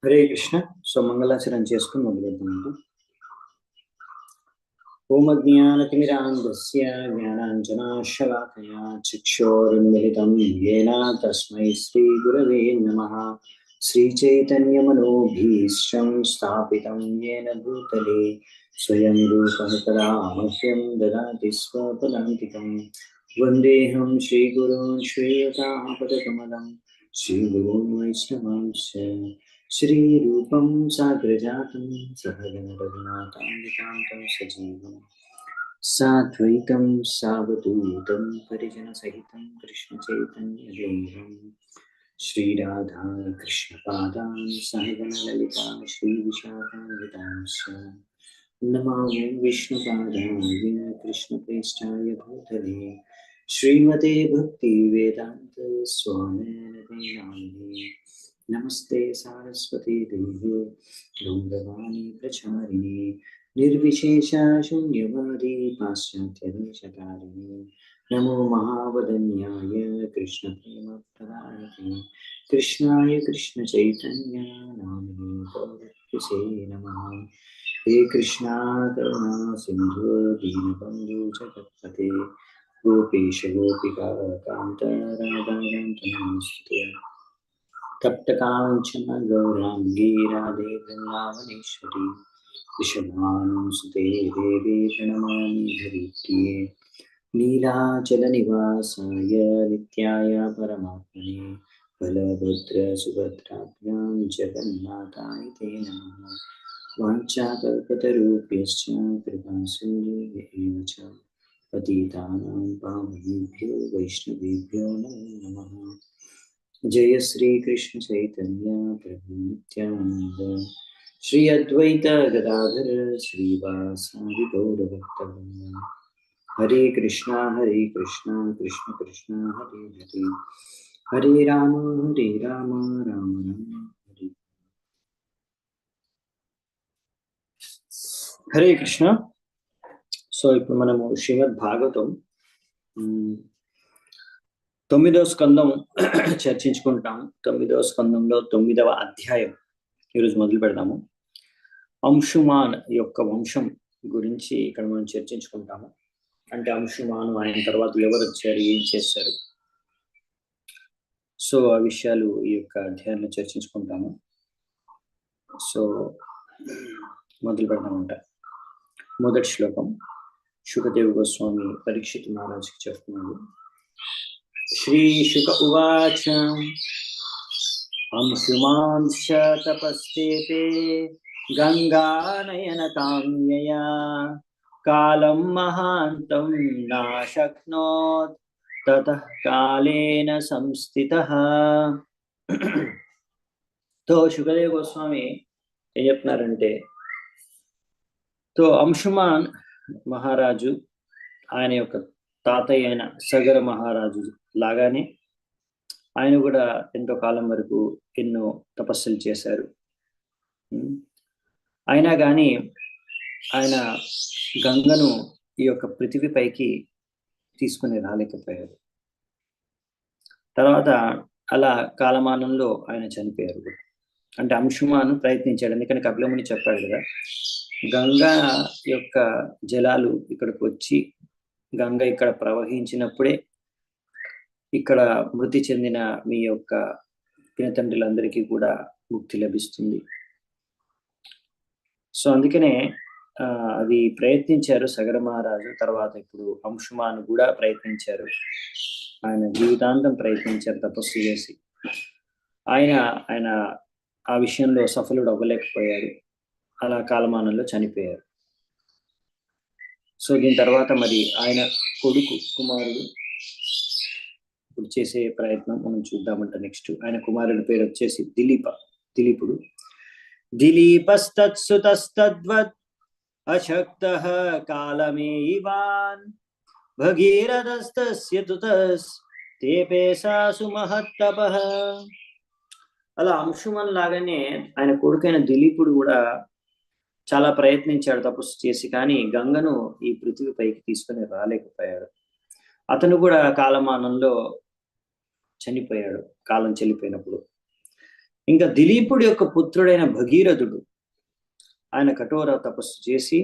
Hare Krishna. So మంగళాచరణ చేసుకుని మొదలెద్దామండి. ఓం అజ్ఞానతిమిరాంధస్య జ్ఞానాంజనాశలాకయా చక్షురున్మిలితం యేన తస్మై శ్రీ గురవే నమః. శ్రీచైతన్యమనోభీష్టం స్థాపితం యేన భూతలే స్వయం రూపం తదా మహ్యం దదాతి స్వపదాంతికం. వందేహం శ్రీగురూన్ శ్రీయుతాపదకమలం శ్రీగురూన్ వైష్ణవాంశ్చ श्रीरूपं साग्रजातं सहगण रघुनाथान्वितां सजीवं साद्वैतं सावधूतं परिजनसहितं कृष्णचैतन्यदेवं श्रीराधा कृष्णपादान् सहगण ललिता श्रीविशाखान्वितांश्च नमामि विष्णुपादाय कृष्णप्रेष्ठाय भूतले श्रीमते भक्तिवेदान्त स्वामिने नामिने. नमस्ते सारस्वती देवी गौरवाणी प्रचारिणे निर्विशेष शून्यवादी पाश्चात्यदेशकारिणे. नमो महावदन्याय कृष्ण प्रेम प्रदायते कृष्णाय कृष्ण चैतन्य नामिने गौरसे नमः. हे कृष्णा करुणा सिंधु दीनबंधु जगत्पते गोपेश गोपिका कांत राधाकांत नमस्ते. तप्तकांचन गौरांगी राधे वृंदावनेश्वरी वृषभानुसुते देवी प्रणमामि हरिप्रिये. नीलाचल निवासाय नित्याय परमात्मने बलभद्र सुभद्राभ्यां जगन्नाथाय ते नमः. वाञ्छाकल्पतरुभ्यश्च कृपासिन्धुभ्येव च पतितानां पावनेभ्यो वैष्णवेभ्यो नमो नमः. जय श्री कृष्ण चैतन्य प्रभु नित्यानंद श्री अद्वैत गदाधर श्रीवासादि गौर भक्तवृंद. हरे कृष्णा कृष्ण कृष्ण हरे हरे हरे राम राम राम हरे. हरे कृष्ण. సో ఇప్పుడు మనము శ్రీమద్ భాగవతం 9వ స్కందం చర్చించుకుంటాము. 9వ స్కందంలో 9వ అధ్యాయం ఈరోజు మొదలు పెడదాము. అంశుమాన్ యొక్క వంశం గురించి ఇక్కడ మనం చర్చించుకుంటాము. అంటే అంశుమాను ఆయన తర్వాత ఎవరు వచ్చారు, ఏం చేశారు, సో ఆ విషయాలు ఈ యొక్క అధ్యాయంలో చర్చించుకుంటాము. సో మొదలు పెడదామంట. మొదటి శ్లోకం శుకదేవ్ గోస్వామి పరీక్షిత్ మహారాజుకి చెప్తున్నాడు. శ్రీ శుక ఉవాచ అంశుమాంశ తపస్సేతే గంగానయన కామ్యయా కాలం మహాంతం నాశక్నోత్ తతః కాలేన సంస్థితః. తో శుకదేవ్ గోస్వామి ఏం చెప్తున్నారంటే, తో అంశుమాన్ మహారాజు ఆయన యొక్క తాతయ్య అయిన సగర మహారాజు లాగానే ఆయన కూడా ఎంతో కాలం వరకు ఎన్నో తపస్సులు చేశారు. అయినా కానీ ఆయన గంగను ఈ యొక్క పృథివీపైకి తీసుకుని రాలేకపోయారు. తర్వాత అలా కాలమానంలో ఆయన చనిపోయారు కూడా. అంటే అంశుమాను ప్రయత్నించాడు, ఎందుకని కపిలముని చెప్పాడు కదా, గంగా యొక్క జలాలు ఇక్కడికి వచ్చి గంగ ఇక్కడ ప్రవహించినప్పుడే ఇక్కడ మృతి చెందిన మీ యొక్క పినతండ్రులందరికీ కూడా ముక్తి లభిస్తుంది. సో అందుకనే అది ప్రయత్నించారు సగర మహారాజు. తర్వాత ఇప్పుడు అంశుమాను కూడా ప్రయత్నించారు, ఆయన జీవితాంతం ప్రయత్నించారు తపస్సు చేసి. ఆయన ఆ విషయంలో సఫలుడు అవ్వలేకపోయాడు. అలా కాలమానంలో చనిపోయారు. సో దీని తర్వాత మరి ఆయన కుమారుడు ఇప్పుడు చేసే ప్రయత్నం మనం చూద్దామంట. నెక్స్ట్ ఆయన కుమారుడి పేరు వచ్చేసి దిలీపుడు. దిలీపస్తత్సుతస్తద్వత్ అశక్తః కాలమేవాన్ భగీరథస్తస్య తుతస్ తేపేశాసు మహత్తపః. అలా అంశుమన్ లాగానే ఆయన కొడుకైన దిలీపుడు కూడా చాలా ప్రయత్నించాడు తపస్సు చేసి, కానీ గంగను ఈ పృథ్వీపైకి తీసుకుని రాలేకపోయాడు. అతను కూడా కాలమానంలో చనిపోయాడు, కాలం చెల్లిపోయినప్పుడు. ఇంకా దిలీపుడి యొక్క పుత్రుడైన భగీరథుడు ఆయన కఠోర తపస్సు చేసి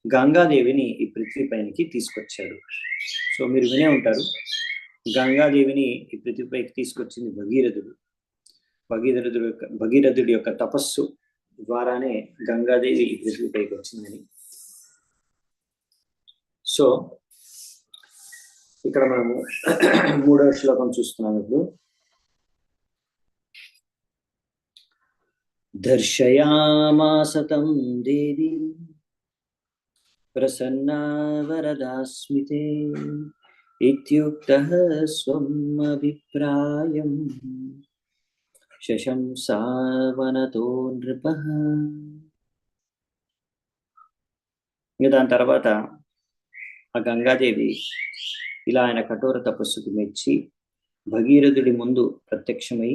గంగాదేవిని ఈ పృథ్వీపైకి తీసుకొచ్చాడు. సో మీరు వినే ఉంటారు, గంగాదేవిని ఈ పృథ్వీపైకి తీసుకొచ్చింది భగీరథుడు. భగీరథుడి యొక్క తపస్సు ద్వారానే గంగాదేవి ఈ పృథ్వీపైకి వచ్చిందని. సో ఇక్కడ మనము 3వ శ్లోకం చూస్తున్నాం ఇప్పుడు. దర్శయామాసతం దేవి ప్రసన్నా వరదాస్మితే ఇత్యుక్తః స్వం అభిప్రాయం శశంసావనతో నృపః. ఇంకా దాని తర్వాత ఆ గంగాదేవి ఇలా ఆయన కఠోర తపస్సుకు మెచ్చి భగీరథుడి ముందు ప్రత్యక్షమై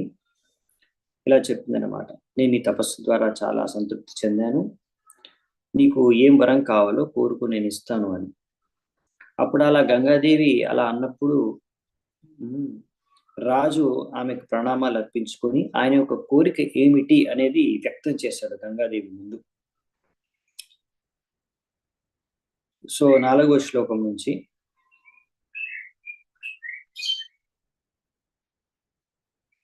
ఇలా చెప్తుందన్నమాట, నేను నీ తపస్సు ద్వారా చాలా సంతృప్తి చెందాను, నీకు ఏం వరం కావాలో కోరుకు నేను ఇస్తాను అని. అప్పుడు అలా గంగాదేవి అలా అన్నప్పుడు రాజు ఆమెకు ప్రణామాలు అర్పించుకొని ఆయన యొక్క కోరిక ఏమిటి అనేది వ్యక్తం చేశాడు గంగాదేవి ముందు. సో 4వ శ్లోకం నుంచి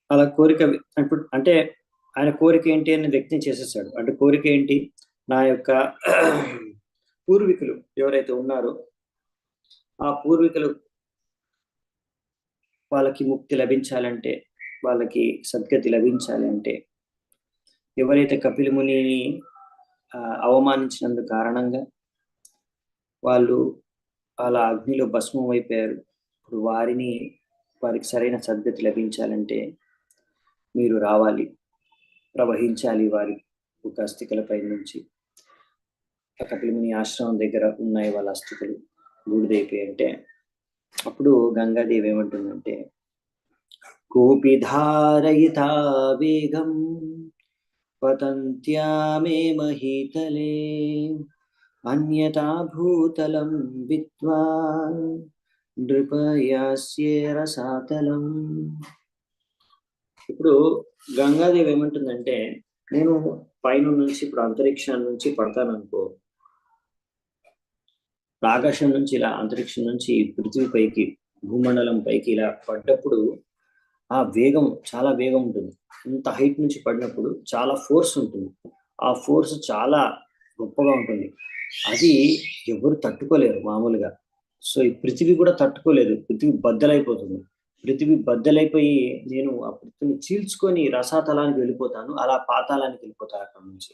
అలా కోరిక అంటే ఆయన కోరిక ఏంటి అని వ్యక్తం చేసేసాడు. అంటే కోరిక ఏంటి, నా యొక్క పూర్వీకులు ఎవరైతే ఉన్నారో ఆ పూర్వీకులు వాళ్ళకి ముక్తి లభించాలంటే, వాళ్ళకి సద్గతి లభించాలి అంటే, ఎవరైతే కపిల మునిని అవమానించినందుకు కారణంగా వాళ్ళు అలా అగ్నిలో భస్మం అయిపోయారు, ఇప్పుడు వారికి సరైన సద్గతి లభించాలంటే మీరు రావాలి, ప్రవహించాలి వారి ఒక అస్థికలపై నుంచి. కపిల ముని ఆశ్రమం దగ్గర ఉన్నాయి వాళ్ళ అస్థికలు, బూడిదైపోయి. అంటే అప్పుడు గంగాదేవి ఏమంటుందంటే, కోపి ధారయితా వేగం పతంత్యామే మహీతలే అన్యతా భూతలం విద్వా నృపయాస్యే రసాతలం. ఇప్పుడు గంగాదేవి ఏమంటుందంటే, నేను పైన నుంచి ఇప్పుడు అంతరిక్షం నుంచి పడతాననుకో, ఆకాశం నుంచి ఇలా అంతరిక్షం నుంచి పృథ్వీపైకి భూమండలం పైకి ఇలా పడ్డప్పుడు ఆ వేగం చాలా వేగం ఉంటుంది. ఇంత హైట్ నుంచి పడినప్పుడు చాలా ఫోర్స్ ఉంటుంది, ఆ ఫోర్స్ చాలా గొప్పగా ఉంటుంది, అది ఎవరు తట్టుకోలేరు మామూలుగా. సో ఈ పృథివీ కూడా తట్టుకోలేదు, పృథివీ బద్దలైపోతుంది. పృథివీ బద్దలైపోయి నేను ఆ పృథివీని చీల్చుకొని రసాతలానికి వెళ్ళిపోతాను, అలా పాతాళానికి వెళ్ళిపోతాను అక్కడ నుంచి.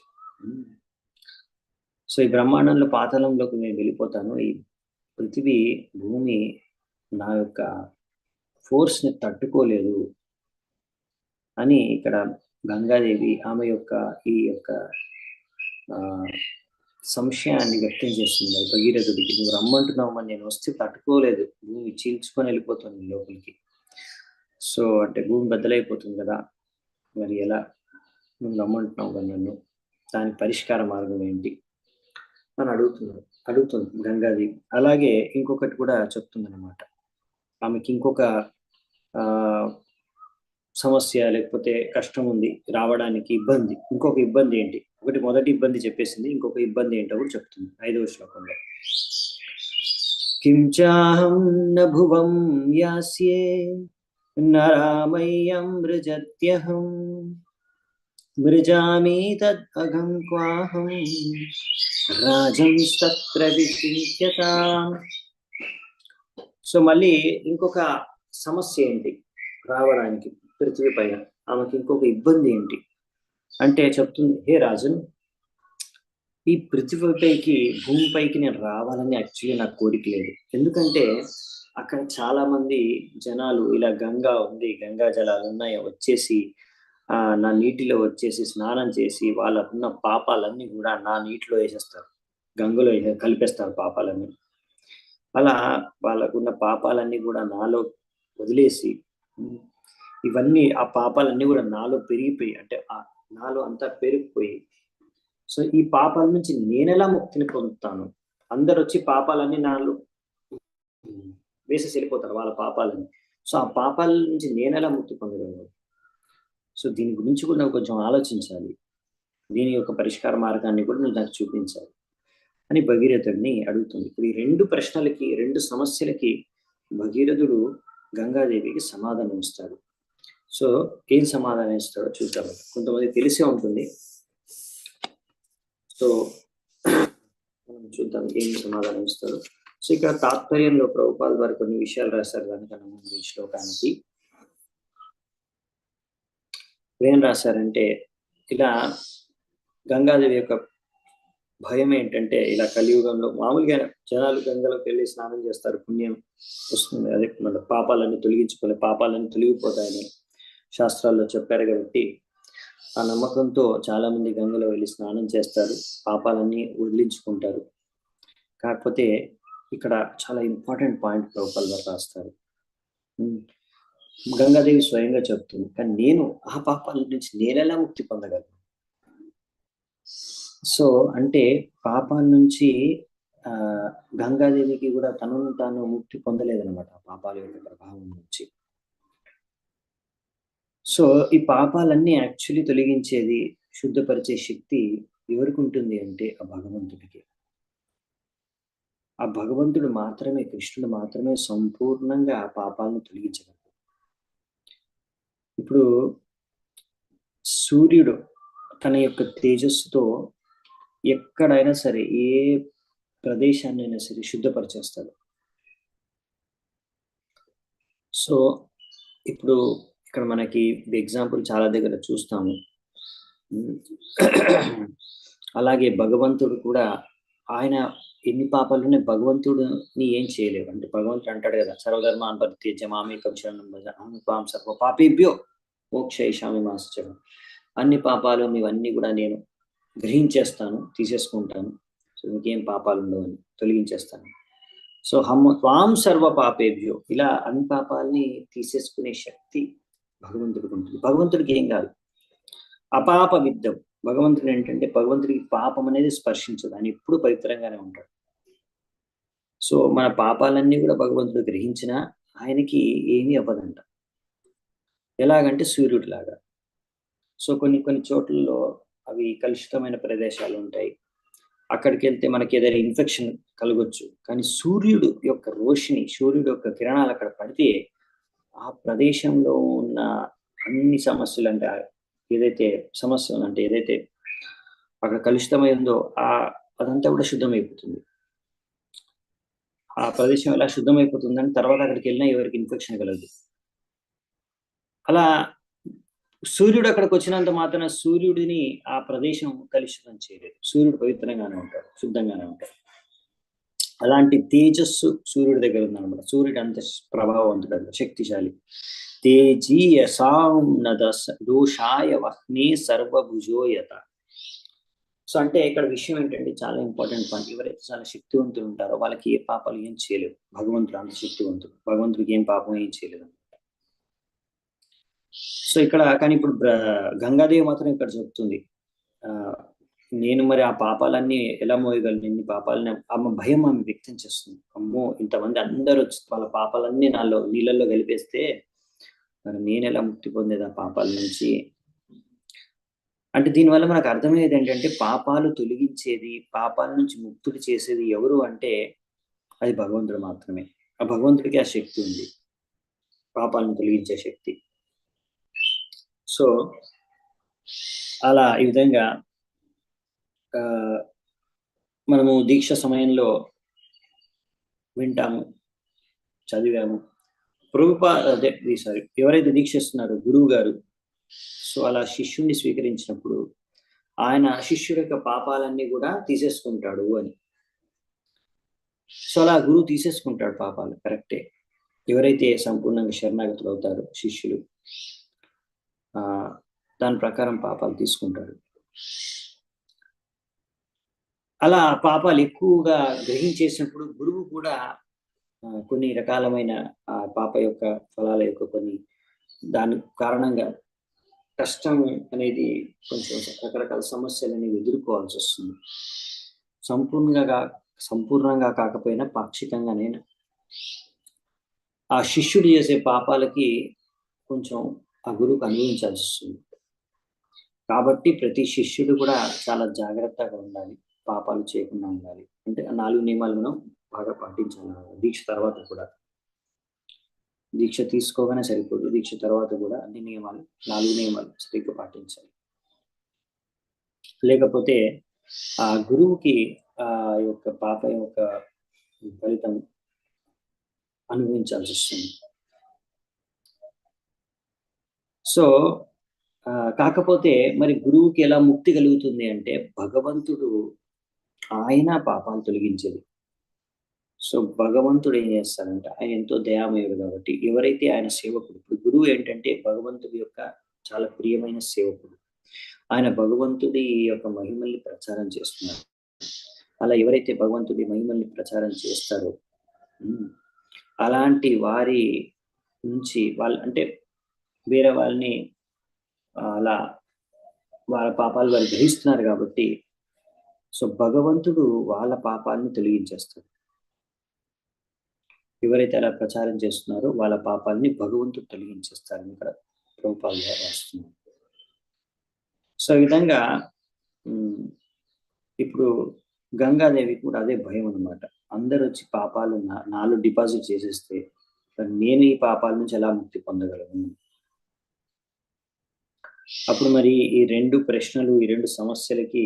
సో ఈ బ్రహ్మాండంలో పాతాళంలోకి నేను వెళ్ళిపోతాను, ఈ పృథివీ భూమి నా యొక్క ఫోర్స్ని తట్టుకోలేదు అని ఇక్కడ గంగాదేవి ఆమె యొక్క ఈ యొక్క సంశయాన్ని వ్యక్తం చేస్తుంది భగీరథుడికి. నువ్వు రమ్మంటున్నావు, నేను వస్తే తట్టుకోలేదు, భూమి చీల్చుకొని వెళ్ళిపోతుంది లోపలికి. సో అంటే భూమి బద్దలైపోతుంది కదా, మరి ఎలా నువ్వు రమ్మంటున్నావు కదా నన్ను, దానికి పరిష్కార మార్గం ఏంటి అని అడుగుతుంది గంగాదేవి. అలాగే ఇంకొకటి కూడా చెప్తుంది అనమాట, ఆమెకి ఇంకొక సమస్య లేకపోతే కష్టం ఉంది రావడానికి, ఇబ్బంది. ఇంకొక ఇబ్బంది ఏంటి, మొదటి ఇబ్బంది చెప్పేసింది, ఇంకొక ఇబ్బంది ఏంటో కూడా చెప్తుంది 5వ శ్లోకంలో. కించాహం నభువం యాస్యే నరామయ్యం మృజత్యహం మృజామి తద్ అగం క్వాహం రాజంస్తత్ర విచింత్యతాం. సో మళ్ళీ ఇంకొక సమస్య ఏంటి రావడానికి పృథ్వీ పైన, ఆమెకి ఇంకొక ఇబ్బంది ఏంటి అంటే చెప్తుంది, హే రాజన్, ఈ పృథ్వీపైకి భూమిపైకి నేను రావాలని యాక్చువల్లీ నాకు కోరిక లేదు. ఎందుకంటే అక్కడ చాలా మంది జనాలు ఇలా గంగా ఉంది, గంగా జలాలు ఉన్నాయి, వచ్చేసి నా నీటిలో వచ్చేసి స్నానం చేసి వాళ్ళకున్న పాపాలన్నీ కూడా నా నీటిలో వేసేస్తారు, గంగలో కలిపేస్తారు పాపాలన్నీ. అలా వాళ్ళకున్న పాపాలన్నీ కూడా నాలో వదిలేసి ఇవన్నీ ఆ పాపాలన్నీ కూడా నాలో పెరిగిపోయి, అంటే నాలో అంతా పెరిగిపోయి, సో ఈ పాపాల నుంచి నేనెలా ముక్తిని పొందుతాను? అందరు వచ్చి పాపాలన్నీ నాలో వేసేసి వెళ్ళిపోతారు వాళ్ళ పాపాలని. సో ఆ పాపాల నుంచి నేనెలా ముక్తి పొందగలను? సో దీని గురించి కూడా నువ్వు కొంచెం ఆలోచించాలి. దీని యొక్క పరిష్కార మార్గాన్ని కూడా నువ్వు నాకు చూపించాలి అని భగీరథుడిని అడుగుతుంది. ఇప్పుడు ఈ 2 ప్రశ్నలకి, 2 సమస్యలకి భగీరథుడు గంగాదేవికి సమాధానం ఇస్తాడు. సో ఏం సమాధానం ఇస్తాడో చూద్దాం. కొంతమంది తెలిసే ఉంటుంది. సో మనం చూద్దాం ఏం సమాధానం ఇస్తాడో. సో ఇక్కడ తాత్పర్యంలో ప్రభుపాద వారు కొన్ని విషయాలు రాశారు దానికన్నా ముందు ఈ శ్లోకానికి. ఏం రాశారంటే, ఇలా గంగాదేవి యొక్క భయం ఏంటంటే, ఇలా కలియుగంలో మామూలుగా జనాలు గంగలోకి వెళ్ళి స్నానం చేస్తారు, పుణ్యం వస్తుంది, అదే మన పాపాలన్నీ తొలగించుకోలే, పాపాలన్నీ తొలగిపోతాయని శాస్త్రాల్లో చెప్పారు కాబట్టి ఆ నమ్మకంతో చాలా మంది గంగలో వెళ్ళి స్నానం చేస్తారు, పాపాలన్నీ వదిలించుకుంటారు. కాకపోతే ఇక్కడ చాలా ఇంపార్టెంట్ పాయింట్ ప్రభుపాద వారు రాస్తారు. గంగాదేవి స్వయంగా చెప్తుంది, కానీ నేను ఆ పాపాల నుంచి నేనెలా ముక్తి పొందగలను? సో అంటే పాపాల నుంచి గంగాదేవికి కూడా తనను తాను ముక్తి పొందలేదనమాట ఆ పాపాల యొక్క ప్రభావం నుంచి. సో ఈ పాపాలన్నీ యాక్చువల్లీ తొలగించేది, శుద్ధపరిచే శక్తి ఎవరికి ఉంటుంది అంటే ఆ భగవంతుడికి. ఆ భగవంతుడు మాత్రమే, కృష్ణుడు మాత్రమే సంపూర్ణంగా ఆ పాపాలను తొలగించగలరు. ఇప్పుడు సూర్యుడు తన యొక్క తేజస్సుతో ఎక్కడైనా సరే, ఏ ప్రదేశాన్ని అయినా సరే శుద్ధపరిచేస్తాడు. సో ఇప్పుడు ఇక్కడ మనకి ఎగ్జాంపుల్ చాలా దగ్గర చూస్తాము. అలాగే భగవంతుడు కూడా, ఆయన ఎన్ని పాపాలునే భగవంతుడిని ఏం చేయలేవు. అంటే భగవంతుడు అంటాడు కదా, సర్వధర్మాన్ పరిత్యజ్య మామేకం శరణం భజ అహం త్వాం సర్వ పాపేభ్యో మోక్షయిష్యామి మా శుచః. అన్ని పాపాలు ఇవన్నీ కూడా నేను గ్రహించేస్తాను, తీసేసుకుంటాను. సో మీకేం పాపాలు ఉండవు అని తొలగించేస్తాను. సో త్వాం సర్వ పాపేభ్యో, ఇలా అన్ని పాపాలని తీసేసుకునే శక్తి భగవంతుడికి ఉంటుంది. భగవంతుడికి ఏం కాదు, అపాప విద్దం. భగవంతుడు ఏంటంటే, భగవంతుడికి పాపం అనేది స్పర్శించదు, ఆయన ఎప్పుడు పవిత్రంగానే ఉంటాడు. సో మన పాపాలన్నీ కూడా భగవంతుడు గ్రహించినా ఆయనకి ఏమీ అవ్వదంట. ఎలాగంటే సూర్యుడిలాగా. సో కొన్ని కొన్ని చోట్లలో అవి కలుషితమైన ప్రదేశాలు ఉంటాయి, అక్కడికి వెళ్తే మనకి ఏదైనా ఇన్ఫెక్షన్ కలగొచ్చు. కానీ సూర్యుడు యొక్క రోషిని, సూర్యుడు యొక్క కిరణాలు అక్కడ పడితే ఆ ప్రదేశంలో ఉన్న అన్ని సమస్యలు, అంటే ఏదైతే సమస్య అంటే ఏదైతే అక్కడ కలుషితమై ఉందో అదంతా కూడా శుద్ధమైపోతుంది. ఆ ప్రదేశం ఎలా శుద్ధమైపోతుందని తర్వాత అక్కడికి వెళ్ళినా ఎవరికి ఇన్ఫెక్షన్ కలగదు. అలా సూర్యుడు అక్కడికి వచ్చినంత మాత్రాన సూర్యుడిని ఆ ప్రదేశం కలుషితం చేయలేదు. సూర్యుడు పవిత్రంగానే ఉంటాడు, శుద్ధంగానే ఉంటాడు. అలాంటి తేజస్సు సూర్యుడి దగ్గర ఉందన్నమాట. సూర్యుడు అంత ప్రభావవంతుడు, శక్తిశాలి. తేజీయసాం దోషాయ వహ్నే సర్వభుజోయత. సో అంటే ఇక్కడ విషయం ఏంటంటే, చాలా ఇంపార్టెంట్ పాయింట్. ఎవరైతే చాలా శక్తివంతులు ఉంటారో వాళ్ళకి ఏ పాపాలు ఏం చేయలేవు. భగవంతుడు అంత శక్తివంతుడు, భగవంతుడికి ఏం పాపం ఏం చేయలేదు. సో ఇక్కడ కానీ ఇప్పుడు గంగాదేవి మాత్రం ఇక్కడ చెప్తుంది, నేను మరి ఆ పాపాలన్నీ ఎలా మోయగలను, ఇన్ని పాపాలని ఆమె భయం ఆమె వ్యక్తం చేస్తుంది. అమ్మో, ఇంతమంది అందరూ వచ్చి వాళ్ళ పాపాలన్నీ నీళ్ళల్లో కలిపేస్తే మరి నేను ఎలా ముక్తి పొందేది ఆ పాపాల నుంచి? అంటే దీనివల్ల మనకు అర్థమయ్యేది ఏంటంటే, పాపాలు తొలగించేది, పాపాల నుంచి ముక్తులు చేసేది ఎవరు అంటే అది భగవంతుడు మాత్రమే. ఆ భగవంతుడికి ఆ శక్తి ఉంది, పాపాలను తొలగించే శక్తి. సో అలా ఈ విధంగా మనము దీక్ష సమయంలో వింటాము, చదివాము. ఎవరైతే దీక్ష ఇస్తున్నారో గురువు గారు, సో అలా శిష్యుణ్ణి స్వీకరించినప్పుడు ఆయన శిష్యుడి యొక్క పాపాలన్నీ కూడా తీసేసుకుంటాడు అని. సో అలా గురువు తీసేసుకుంటాడు పాపాలు, కరెక్టే. ఎవరైతే సంపూర్ణంగా శరణాగతులు అవుతారో శిష్యులు, దాని ప్రకారం పాపాలు తీసుకుంటాడు. అలా పాపాలు ఎక్కువగా గ్రహించేసినప్పుడు గురువు కూడా కొన్ని రకాలమైన ఆ పాప యొక్క ఫలాల యొక్క కొన్ని దాని కారణంగా కష్టం అనేది కొంచెం రకరకాల సమస్యలు అనేవి ఎదుర్కోవాల్సి వస్తుంది. సంపూర్ణంగా కాకపోయినా పాక్షికంగానైనా ఆ శిష్యుడు చేసే పాపాలకి కొంచెం ఆ గురువుకు అనుభవించాల్సి వస్తుంది. కాబట్టి ప్రతి శిష్యుడు కూడా చాలా జాగ్రత్తగా ఉండాలి, పాపాలు చేయకుండా ఉండాలి. అంటే ఆ 4 నియమాలు మనం బాగా పాటించాలి. దీక్ష తర్వాత కూడా, దీక్ష తీసుకోగానే సరిపోదు, దీక్ష తర్వాత కూడా అన్ని నియమాలు 4 నియమాలు సరిగ్గా పాటించాలి. లేకపోతే ఆ గురువుకి ఆ యొక్క పాప యొక్క ఫలితం అనుభవించాల్సి వస్తుంది. సో కాకపోతే మరి గురువుకి ఎలా ముక్తి కలుగుతుంది అంటే, భగవంతుడు ఆయన పాపాలు తొలగించేది. సో భగవంతుడు ఏం చేస్తాడంటే, ఆయన ఎంతో దయామయుడు కాబట్టి ఎవరైతే ఆయన సేవకుడు, ఇప్పుడు గురువు ఏంటంటే భగవంతుడి యొక్క చాలా ప్రియమైన సేవకుడు. ఆయన భగవంతుడి యొక్క మహిమల్ని ప్రచారం చేస్తున్నారు. అలా ఎవరైతే భగవంతుడి మహిమల్ని ప్రచారం చేస్తారో అలాంటి వారి నుంచి అంటే వేరే వాళ్ళని అలా వాళ్ళ పాపాలు వారు గ్రహిస్తున్నారు కాబట్టి, సో భగవంతుడు వాళ్ళ పాపాలను తొలగించేస్తాడు. ఎవరైతే అలా ప్రచారం చేస్తున్నారో వాళ్ళ పాపాలని భగవంతుడు తొలగించేస్తారని ఇక్కడ ప్రభుపాదులు గారు రాస్తున్నారు. సో ఈ విధంగా ఇప్పుడు గంగాదేవి కూడా అదే భయం అనమాట. అందరు వచ్చి పాపాలు నాలో డిపాజిట్ చేసేస్తే నేను ఈ పాపాల నుంచి ఎలా ముక్తి పొందగలను? అప్పుడు మరి ఈ 2 ప్రశ్నలు, ఈ 2 సమస్యలకి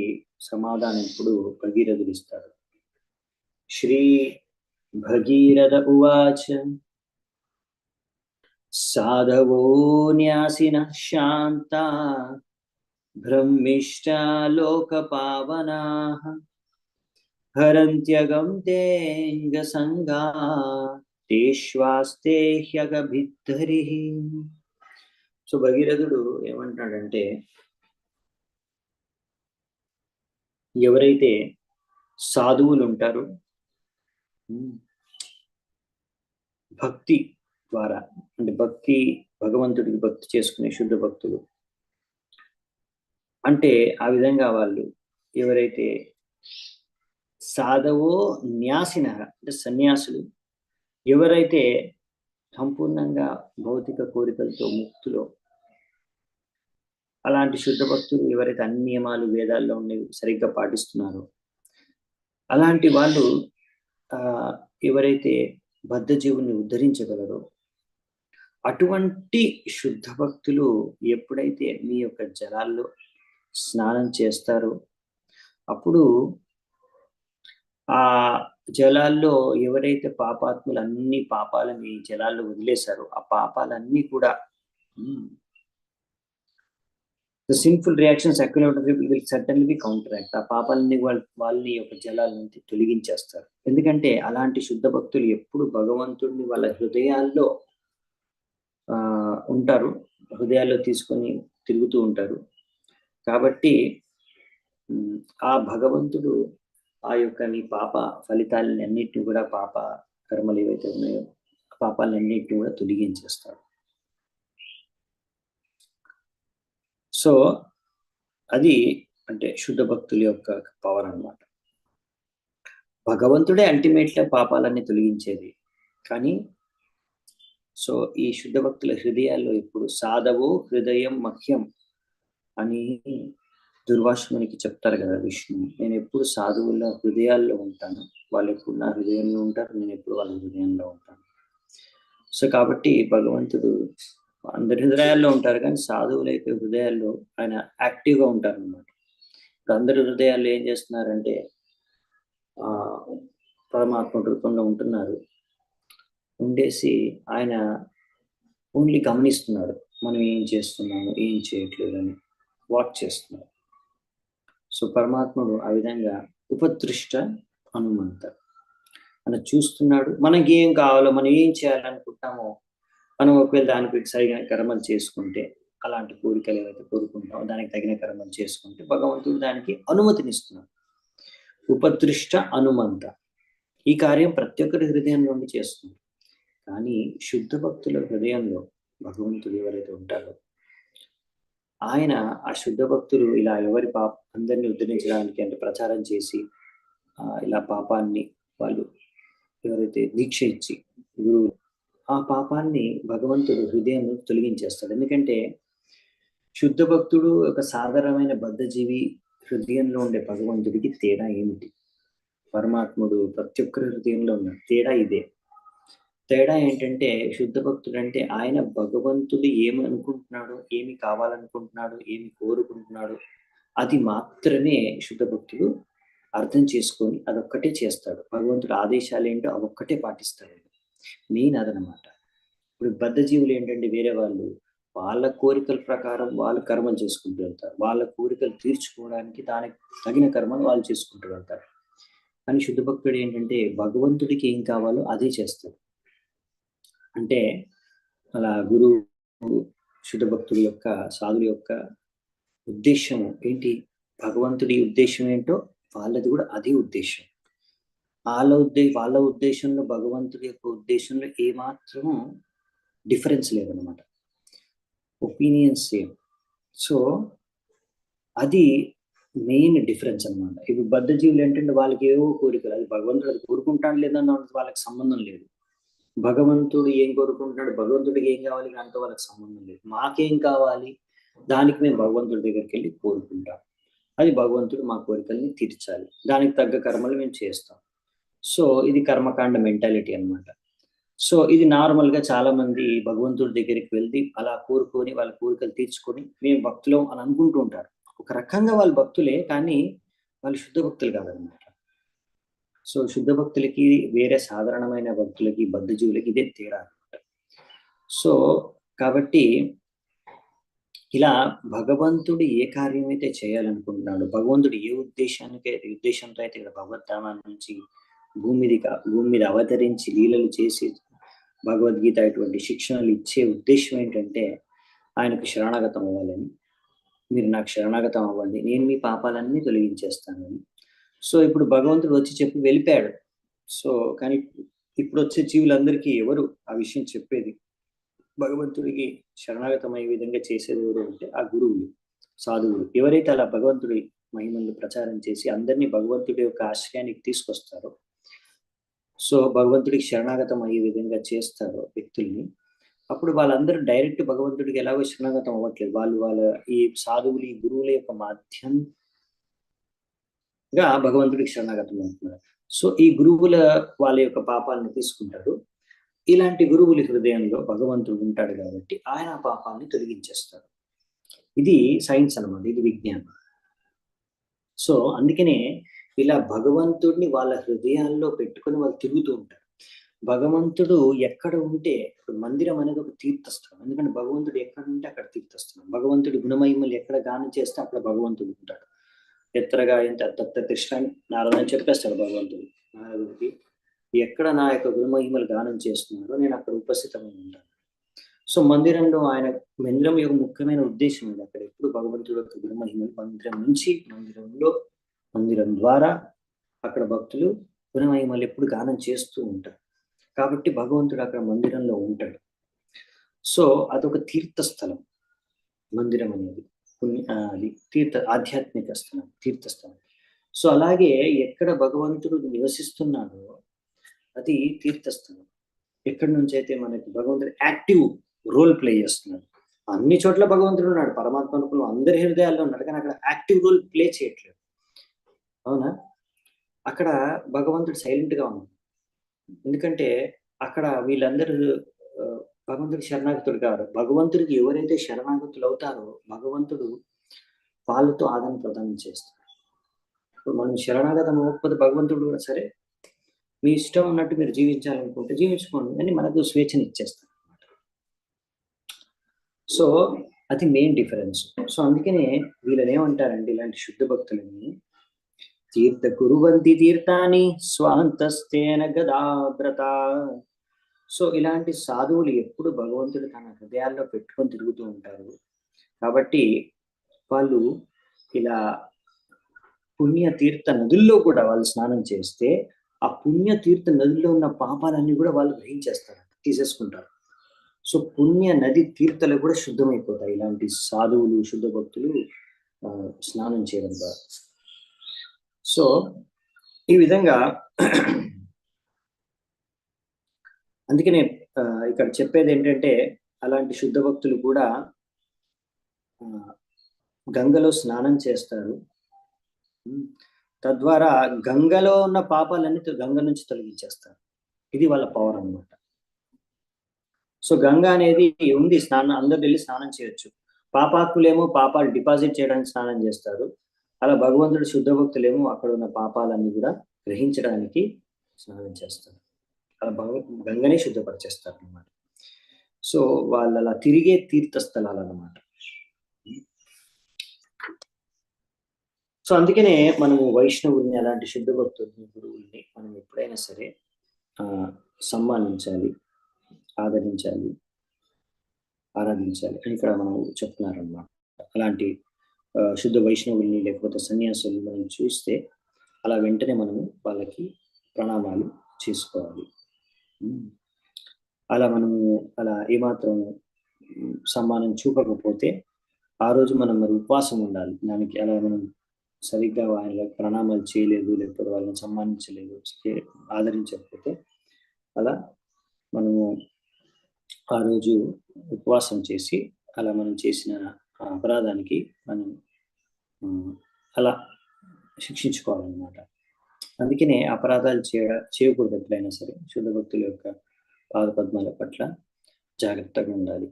సమాధానం ఇప్పుడు భగీరథుడు ఇస్తాడు. శ్రీ భగీరథ ఉవాచ సాధవో న్యాసిన శాంత బ్రహ్మిష్టా లోకపావనాః హరంత్యగం తేంగ సంగా తేష్వాస్తే హ్యగభిద్ధరిః. సో భగీరథుడు ఏమంటాడంటే, ఎవరైతే సాధువులు ఉంటారో భక్తి ద్వారా, అంటే భక్తి భగవంతుడికి భక్తి చేసుకునే శుద్ధ భక్తులు అంటే ఆ విధంగా వాళ్ళు ఎవరైతే సాధవో న్యాసిన అంటే సన్యాసులు, ఎవరైతే సంపూర్ణంగా భౌతిక కోరికలతో ముక్తులో, అలాంటి శుద్ధ భక్తులు ఎవరైతే అన్ని నియమాలు వేదాల్లో ఉన్నవి సరిగ్గా పాటిస్తున్నారో అలాంటి వాళ్ళు ఎవరైతే బద్ధజీవుని ఉద్ధరించగలరో అటువంటి శుద్ధ భక్తులు ఎప్పుడైతే మీ యొక్క జలాల్లో స్నానం చేస్తారో అప్పుడు ఆ జలాల్లో ఎవరైతే పాపాత్ములు అన్ని పాపాలని జలాల్లో వదిలేశారో ఆ పాపాలన్నీ కూడా the sinful reactions accumulated will certainly be counteract. ఆ పాపాలని వాళ్ళని యొక్క జలాల నుంచి తొలగించేస్తారు. ఎందుకంటే అలాంటి శుద్ధ భక్తులు ఎప్పుడు భగవంతుడిని వాళ్ళ హృదయాల్లో ఉంటారు, హృదయాల్లో తీసుకొని తిరుగుతూ ఉంటారు. కాబట్టి ఆ భగవంతుడు ఆ యొక్క నీ పాప ఫలితాలని అన్నిటిని కూడా, పాప కర్మలు ఏవైతే ఉన్నాయో పాపాలన్నిటిని కూడా తొలగించేస్తాడు. సో అది అంటే శుద్ధ భక్తుల యొక్క పవర్ అన్నమాట. భగవంతుడే అల్టిమేట్గా పాపాలన్నీ తొలగించేది. కానీ సో ఈ శుద్ధ భక్తుల హృదయాల్లో ఇప్పుడు సాధవో హృదయం మహ్యం అని దుర్వాసునికి చెప్తారు కదా విష్ణు. నేను ఎప్పుడు సాధువుల హృదయాల్లో ఉంటాను, వాళ్ళు ఎప్పుడు నా హృదయంలో ఉంటారు, నేను ఎప్పుడు వాళ్ళ హృదయంలో ఉంటాను. సో కాబట్టి భగవంతుడు అందరి హృదయాల్లో ఉంటారు, కానీ సాధువుల యొక్క హృదయాల్లో ఆయన యాక్టివ్గా ఉంటారు అన్నమాట. ఇప్పుడు అందరి హృదయాల్లో ఏం చేస్తున్నారంటే పరమాత్మ రూపంలో ఉంటున్నారు, ఉండేసి ఆయన ఓన్లీ గమనిస్తున్నాడు మనం ఏం చేస్తున్నాము ఏం చేయట్లేదు అని వాచ్ చేస్తున్నాడు. సో పరమాత్ముడు ఆ విధంగా ఉపదృష్ట హనుమంత అని చూస్తున్నాడు. మనకి ఏం కావాలో, మనం ఏం చేయాలనుకుంటామో, మనం ఒకవేళ దానికి సరిగిన కర్మలు చేసుకుంటే, అలాంటి కోరికలు ఏవైతే కోరుకుంటామో దానికి తగిన కర్మలు చేసుకుంటే భగవంతుడు దానికి అనుమతినిస్తున్నాడు. ఉపదృష్ట హనుమంత. ఈ కార్యం ప్రతి ఒక్కరి హృదయం నుండి చేస్తుంది. కానీ శుద్ధ భక్తుల హృదయంలో భగవంతుడు ఎవరైతే ఉంటారో ఆయన ఆ శుద్ధ భక్తులు ఇలా ఎవరి అందరినీ ఉద్ధరించడానికి అంటే ప్రచారం చేసి ఇలా పాపాన్ని వాళ్ళు ఎవరైతే దీక్ష ఇచ్చి గురువు ఆ పాపాన్ని భగవంతుడు హృదయం తొలగించేస్తాడు. ఎందుకంటే శుద్ధ భక్తుడు ఒక సాధారణమైన బద్ధజీవి హృదయంలో ఉండే భగవంతుడికి తేడా ఏమిటి? పరమాత్ముడు ప్రతి ఒక్కరి హృదయంలో ఉన్న తేడా ఇదే. తేడా ఏంటంటే శుద్ధ భక్తుడు అంటే ఆయన భగవంతుడు ఏమి అనుకుంటున్నాడు, ఏమి కావాలనుకుంటున్నాడు, ఏమి కోరుకుంటున్నాడు అది మాత్రమే శుద్ధ భక్తుడు అర్థం చేసుకొని అదొక్కటే చేస్తాడు. భగవంతుడు ఆదేశాలు ఏంటో అవొక్కటే పాటిస్తాడు. మెయిన్ అదనమాట. ఇప్పుడు బద్ధజీవులు ఏంటంటే వేరే వాళ్ళు వాళ్ళ కోరికల ప్రకారం వాళ్ళు కర్మలు చేసుకుంటూ వెళ్తారు. వాళ్ళ కోరికలు తీర్చుకోవడానికి దానికి తగిన కర్మలు వాళ్ళు చేసుకుంటూ వెళ్తారు. కానీ శుద్ధ భక్తుడు ఏంటంటే భగవంతుడికి ఏం కావాలో అదే చేస్తాడు. అంటే అలా గురువు శుద్ధ భక్తుడి యొక్క సాధుల యొక్క ఉద్దేశం ఏంటి? భగవంతుడి ఉద్దేశం ఏంటో వాళ్ళది కూడా అదే ఉద్దేశం. వాళ్ళ ఉద్దేశంలో భగవంతుడి యొక్క ఉద్దేశంలో ఏమాత్రము డిఫరెన్స్ లేదనమాట. Opinion same. సో అది మెయిన్ డిఫరెన్స్ అనమాట. ఇప్పుడు బద్ధజీవులు ఏంటంటే వాళ్ళకి ఏవో కోరికలు, అది భగవంతుడు అది కోరుకుంటాడు లేదన్న వాళ్ళకి సంబంధం లేదు. భగవంతుడు ఏం కోరుకుంటున్నాడు, భగవంతుడికి ఏం కావాలి దాంతో వాళ్ళకి సంబంధం లేదు. మాకేం కావాలి దానికి మేము భగవంతుడి దగ్గరికి వెళ్ళి కోరుకుంటాం. అది భగవంతుడు మా కోరికల్ని తీర్చాలి, దానికి తగ్గ కర్మలు మేము చేస్తాం. సో ఇది కర్మకాండ మెంటాలిటీ అనమాట. సో ఇది నార్మల్గా చాలా మంది భగవంతుడి దగ్గరికి వెళ్ళి అలా కోరుకొని వాళ్ళ కోరికలు తీర్చుకొని మేము భక్తులం అని అనుకుంటూ ఉంటారు. ఒక రకంగా వాళ్ళు భక్తులే, కానీ వాళ్ళు శుద్ధ భక్తులు కాదనమాట. సో శుద్ధ భక్తులకి వేరే సాధారణమైన భక్తులకి బద్ధజీవులకి ఇదే తేడా అనమాట. సో కాబట్టి ఇలా భగవంతుడు ఏ కార్యం అయితే చేయాలనుకుంటున్నాడు, భగవంతుడు ఏ ఉద్దేశంతో అయితే ఇక్కడ భగవద్ధామం నుంచి భూమి మీద అవతరించి లీలలు చేసి భగవద్గీత అటువంటి శిక్షణలు ఇచ్చే ఉద్దేశం ఏంటంటే ఆయనకు శరణాగతం అవ్వాలని. మీరు నాకు శరణాగతం అవ్వండి, నేను మీ పాపాలన్నీ తొలగించేస్తానని. సో ఇప్పుడు భగవంతుడు వచ్చి చెప్పి వెళ్ళిపోయాడు. సో కానీ ఇప్పుడు వచ్చే జీవులందరికీ ఎవరు ఆ విషయం చెప్పేది? భగవంతుడికి శరణాగతమయ్యే విధంగా చేసేది ఎవరు అంటే ఆ గురువులు, సాధువులు. ఎవరైతే అలా భగవంతుడి మహిమలను ప్రచారం చేసి అందరినీ భగవంతుడి యొక్క ఆశ్రయానికి తీసుకొస్తారో, సో భగవంతుడికి శరణాగతం అయ్యే విధంగా చేస్తారో వ్యక్తుల్ని, అప్పుడు వాళ్ళందరూ డైరెక్ట్ భగవంతుడికి ఎలాగో శరణాగతం అవ్వట్లేదు. వాళ్ళ ఈ సాధువులు ఈ గురువుల యొక్క మాధ్యంగా భగవంతుడికి శరణాగతం అవుతున్నారు. సో ఈ గురువుల వాళ్ళ యొక్క పాపాలను తీసుకుంటారు. ఇలాంటి గురువుల హృదయంలో భగవంతుడు ఉంటాడు కాబట్టి ఆయన పాపాలని తొలగించేస్తాడు. ఇది సైన్స్ అన్నమాట, ఇది విజ్ఞానం. సో అందుకనే ఇలా భగవంతుడిని వాళ్ళ హృదయాల్లో పెట్టుకొని వాళ్ళు తిరుగుతూ ఉంటారు. భగవంతుడు ఎక్కడ ఉంటే, ఇప్పుడు మందిరం అనేది ఒక తీర్థస్థలం. ఎందుకంటే భగవంతుడు ఎక్కడ ఉంటే అక్కడ తీర్థస్థలం. భగవంతుడి గుణమహిమలు ఎక్కడ గానం చేస్తే అక్కడ భగవంతుడు ఉంటాడు. ఎత్తరగా తత్త కృష్ణ నారదని చెప్పేస్తాడు భగవంతుడు నారదుడికి. ఎక్కడ నా యొక్క గుణమహిమలు గానం చేస్తున్నారో నేను అక్కడ ఉపస్థితమై ఉంటాను. సో మందిరంలో మందిరం యొక్క ముఖ్యమైన ఉద్దేశం ఇది. అక్కడ ఎప్పుడు భగవంతుడు యొక్క గుణమహిమలు మందిరం నుంచి మందిరం ద్వారా అక్కడ భక్తులు గుణమహిమలు ఎప్పుడు గానం చేస్తూ ఉంటారు. కాబట్టి భగవంతుడు అక్కడ మందిరంలో ఉంటాడు. సో అదొక తీర్థస్థలం మందిరం అనేది. అది ఆధ్యాత్మిక స్థలం, తీర్థస్థలం. సో అలాగే ఎక్కడ భగవంతుడు నివసిస్తున్నాడో అది తీర్థస్థలం. ఎక్కడి నుంచి అయితే మనకి భగవంతుడు యాక్టివ్ రోల్ ప్లే చేస్తున్నాడు. అన్ని చోట్ల భగవంతుడు ఉన్నాడు, పరమాత్మ అనుకున్న అందరి హృదయాల్లో ఉన్నాడు, కానీ అక్కడ యాక్టివ్ రోల్ ప్లే చేయట్లేదు. అవునా? అక్కడ భగవంతుడు సైలెంట్ గా ఉన్నాడు. ఎందుకంటే అక్కడ వీళ్ళందరూ భగవంతుడికి శరణాగతుడు కాదు. భగవంతుడికి ఎవరైతే శరణాగతులు అవుతారో భగవంతుడు వాళ్ళతో ఆదాన ప్రదానం చేస్తాడు. ఇప్పుడు మనం శరణాగతం అవ్వకపోతే భగవంతుడు కూడా సరే మీ ఇష్టం ఉన్నట్టు మీరు జీవించాలనుకుంటే జీవించుకోండి అని మనకు స్వేచ్ఛను ఇచ్చేస్తాడు అనమాట. సో అది మెయిన్ డిఫరెన్స్. సో అందుకనే వీళ్ళని ఏమంటారండి, ఇలాంటి శుద్ధ భక్తులని తీర్థ కురువంతి తీర్థాన్ని స్వాంతస్తేన గదాభ్రత. సో ఇలాంటి సాధువులు ఎప్పుడు భగవంతుడు తన హృదయాల్లో పెట్టుకొని తిరుగుతూ ఉంటారు. కాబట్టి వాళ్ళు ఇలా పుణ్య తీర్థ నదుల్లో కూడా వాళ్ళు స్నానం చేస్తే ఆ పుణ్య తీర్థ నదిలో ఉన్న పాపాలన్నీ కూడా వాళ్ళు గ్రహించేస్తారు, తీసేసుకుంటారు. సో పుణ్య నది తీర్థలు కూడా శుద్ధమైపోతాయి ఇలాంటి సాధువులు, శుద్ధ భక్తులు స్నానం చేయడం ద్వారా. సో ఈ విధంగా అందుకనే ఇక్కడ చెప్పేది ఏంటంటే, అలాంటి శుద్ధ భక్తులు కూడా గంగలో స్నానం చేస్తారు. తద్వారా గంగలో ఉన్న పాపాలన్నీ గంగ నుంచి తొలగించేస్తారు. ఇది వాళ్ళ పవర్ అన్నమాట. సో గంగ అనేది ఉంది, స్నానం అందరు వెళ్ళి స్నానం చేయొచ్చు. పాపాత్ములేమో పాపాలు డిపాజిట్ చేయడానికి స్నానం చేస్తారు. అలా భగవంతుడు శుద్ధ భక్తులేమో అక్కడ ఉన్న పాపాలన్నీ కూడా గ్రహించడానికి స్నానం చేస్తారు. అలా గంగనే శుద్ధపరిచేస్తారు అన్నమాట. సో వాళ్ళు అలా తిరిగే తీర్థస్థలాలు అన్నమాట. సో అందుకనే మనము వైష్ణవుల్ని, అలాంటి శుద్ధ భక్తుల్ని, గురువుల్ని మనం ఎప్పుడైనా సరే సమ్మానించాలి, ఆదరించాలి, ఆరాధించాలి అని ఇక్కడ మనం చెప్తున్నారన్నమాట. అలాంటి శుద్ధ వైష్ణవుల్ని లేకపోతే సన్యాసుల్ని మనం చూస్తే అలా వెంటనే మనము వాళ్ళకి ప్రణామాలు చేసుకోవాలి. అలా మనము అలా ఏమాత్రం సమ్మానం చూపకపోతే ఆ రోజు మనం మరి ఉపవాసం ఉండాలి. దానికి అలా మనం సరిగ్గా వాళ్ళ ప్రణామాలు చేయలేదు, లేకపోతే వాళ్ళని సమ్మానించలేదు, ఆదరించకపోతే అలా మనము ఆ రోజు ఉపవాసం చేసి అలా మనం చేసిన అపరాధానికి మనం అలా శిక్షించుకోవాలన్నమాట. అందుకనే అపరాధాలు చేయకూడదు ఎప్పుడైనా సరే. శుద్ధ భక్తుల యొక్క పాద పద్మాల పట్ల జాగ్రత్తగా ఉండాలి.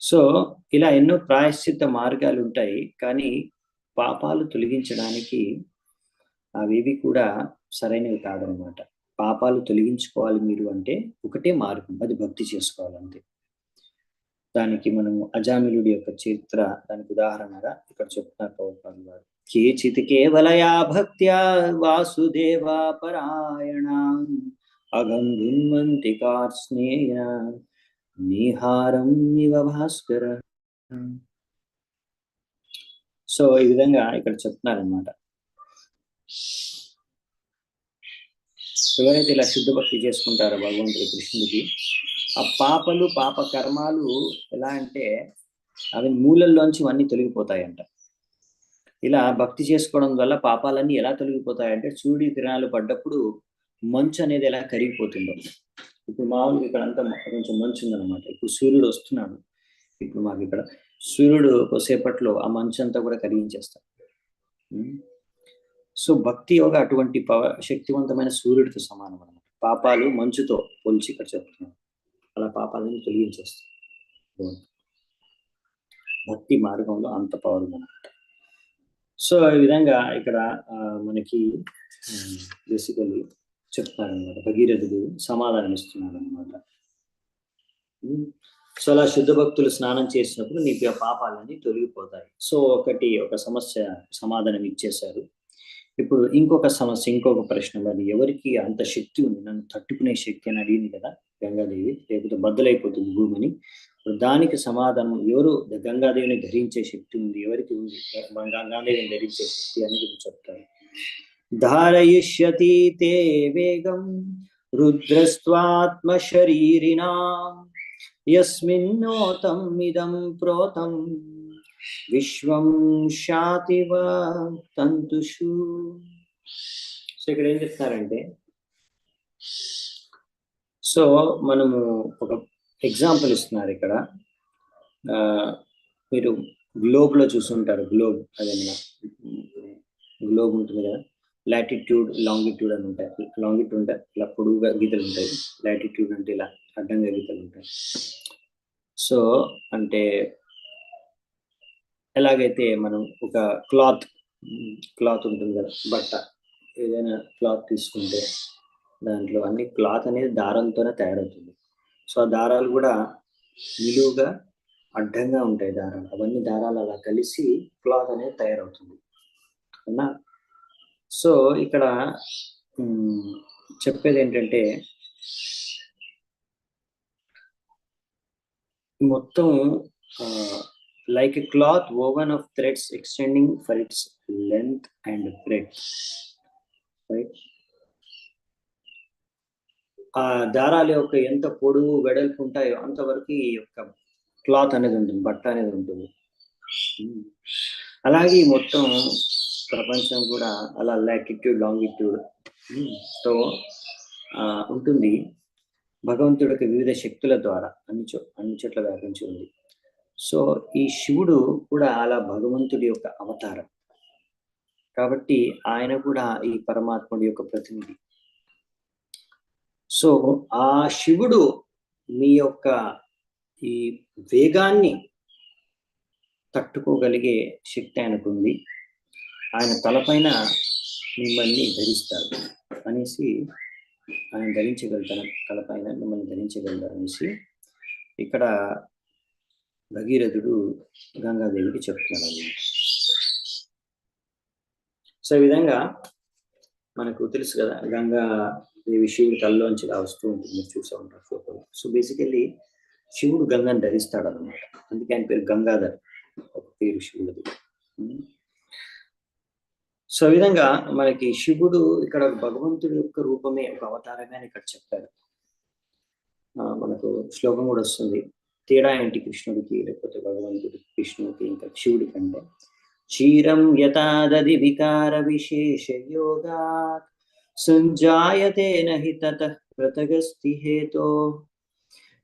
సో ఇలా ఎన్నో ప్రాయశ్చిత్త మార్గాలు ఉంటాయి, కానీ పాపాలు తొలగించడానికి అవేవి కూడా సరైనవి కాదనమాట. పాపాలు తొలగించుకోవాలి మీరు అంటే ఒకటే మార్గం, అది భక్తి చేసుకోవాలంతే. దానికి మనం అజామిలుడి యొక్క చరిత్ర దానికి ఉదాహరణగా ఇక్కడ చెప్తున్నారు ప్రభుపాదులు వారు. కేచిత్ కేవలయా భక్త్యా వాసుదేవా పరాయణ అగంధున్వంతి కార్స్నేయ నిహారం ఇవ భాస్కర. సో ఈ విధంగా ఇక్కడ చెప్తున్నారనమాట. ఎవరైతే ఇలా శుద్ధ భక్తి చేసుకుంటారో భగవంతుడి కృష్ణుడికి, ఆ పాపలు పాప కర్మాలు ఎలా అంటే అవి మూలల్లోంచి అన్నీ తొలగిపోతాయంట. ఇలా భక్తి చేసుకోవడం వల్ల పాపాలన్నీ ఎలా తొలగిపోతాయంటే, సూర్యుడి కిరణాలు పడ్డప్పుడు మంచు అనేది ఎలా కరిగిపోతుందో. ఇప్పుడు మామూలుగా ఇక్కడ అంతా కొంచెం మంచు ఉందన్నమాట. ఇప్పుడు సూర్యుడు వస్తున్నాడు, ఇప్పుడు మాకు ఇక్కడ సూర్యుడు కొద్దిసేపట్లో ఆ మంచు అంతా కూడా కరిగించేస్తాడు. సో భక్తి యోగ అటువంటి శక్తివంతమైన సూర్యుడితో సమానం అన్నమాట. పాపాలు మంచుతో పోల్చి ఇక్కడ చెప్తున్నాడు. అలా పాపాలను తొలగించేస్తాడు భక్తి మార్గంలో, అంత పవర్ అన్నమాట. సో ఈ విధంగా ఇక్కడ మనకి బేసికలీ చెప్తారనమాట. భగీరథుడు సమాధానం ఇస్తున్నాడు అనమాట. సో అలా శుద్ధ భక్తులు స్నానం చేసినప్పుడు నీ పాపాలన్నీ తొలగిపోతాయి. సో ఒక సమస్య సమాధానం ఇచ్చేశారు. ఇప్పుడు ఇంకొక సమస్య, ఇంకొక ప్రశ్న, మరి ఎవరికి అంత శక్తి ఉంది, నన్ను తట్టుకునే శక్తి అని అడిగింది కదా గంగాదేవి, లేకపోతే బద్దలైపోతుంది భూమిని. దానికి సమాధానం, ఎవరు గంగాదేవిని ధరించే శక్తి ఉంది, ఎవరికి ఉంది గంగాదేవిని ధరించే శక్తి అనేది చెప్తారు. ధారయిష్యతి తే వేగం రుద్రస్వాత్మ శరీరిణాం యస్మిన్నోతం ఇదం ప్రోతం విశ్వం శాతివ తంతుషు. సో ఇక్కడ ఏం చెప్తారంటే, సో మనము ఒక ఎగ్జాంపుల్ ఇస్తున్నారు ఇక్కడ. మీరు గ్లోబ్ లో చూసుంటారు, గ్లోబ్ అదేమన్నా గ్లోబ్ ఉంటుంది కదా, లాటిట్యూడ్ లాంగిట్యూడ్ అని ఉంటాయి. లాంగిట్యూడ్ అంటే ఇలా పొడుగుగా గీతలు ఉంటాయి, లాటిట్యూడ్ అంటే ఇలా అడ్డంగా గీతలు ఉంటాయి. సో అంటే ఎలాగైతే మనం ఒక క్లాత్ ఉంటుంది కదా, బట్ట ఏదైనా క్లాత్ తీసుకుంటే దాంట్లో అన్ని క్లాత్ అనేది దారంతోనే తయారవుతుంది. సో ఆ దారాలు కూడా నిలువుగా అడ్డంగా ఉంటాయి దారాలు, అవన్నీ దారాలు అలా కలిసి క్లాత్ అనేది తయారవుతుంది అవునా. సో ఇక్కడ చెప్పేది ఏంటంటే, మొత్తం like a cloth woven of threads extending for its length and breadth. Right? ఆ దారాల యొక్క ఎంత పొడవు వెడల్పు ఉంటాయో అంతవరకు ఈ యొక్క క్లాత్ అనేది ఉంటుంది, బట్ట అనేది ఉంటుంది. అలాగే మొత్తం ప్రపంచం కూడా అలా లాటిట్యూడ్ లాంగిట్యూడ్ తో ఉంటుంది. భగవంతుడి యొక్క వివిధ శక్తుల ద్వారా అన్ని చోట్ల వ్యాపించి ఉంది. సో ఈ శివుడు కూడా అలా భగవంతుడి యొక్క అవతారం కాబట్టి ఆయన కూడా ఈ పరమాత్ముడి యొక్క ప్రతినిధి. సో ఆ శివుడు మీ యొక్క ఈ వేగాన్ని తట్టుకోగలిగే శక్తి ఆయనకుంది. ఆయన తలపైన మిమ్మల్ని ధరిస్తాడు అనేసి, ఆయన ధరించగలుగుతాను, తలపైన మిమ్మల్ని ధరించగలుగుతాడు అనేసి ఇక్కడ భగీరథుడు గంగాదేవికి చెప్తున్నాడు అన్నమాట. సో ఈ విధంగా మనకు తెలుసు కదా, గంగాదేవి శివుడి తల్లోంచి ఇలా వస్తూ ఉంటుంది, మీరు చూసా ఉంటారు ఫోటో. సో బేసికల్లీ శివుడు గంగను ధరిస్తాడు అన్నమాట, అందుకే ఆయన పేరు గంగాధర్, ఒక పేరు శివుడిది. సో ఈ విధంగా మనకి శివుడు ఇక్కడ భగవంతుడి యొక్క రూపమే, ఒక అవతారమే అని ఇక్కడ చెప్పారు. మనకు శ్లోకం కూడా వస్తుంది, తేడా ఏంటి కృష్ణుడికి లేకపోతే భగవంతుడి కృష్ణుడికి ఇంకా శివుడి కంటే. క్షీరం యథాదది వికార విశేష యోగాత్ సంజాయతే నహి తతః పృథగస్తి హేతో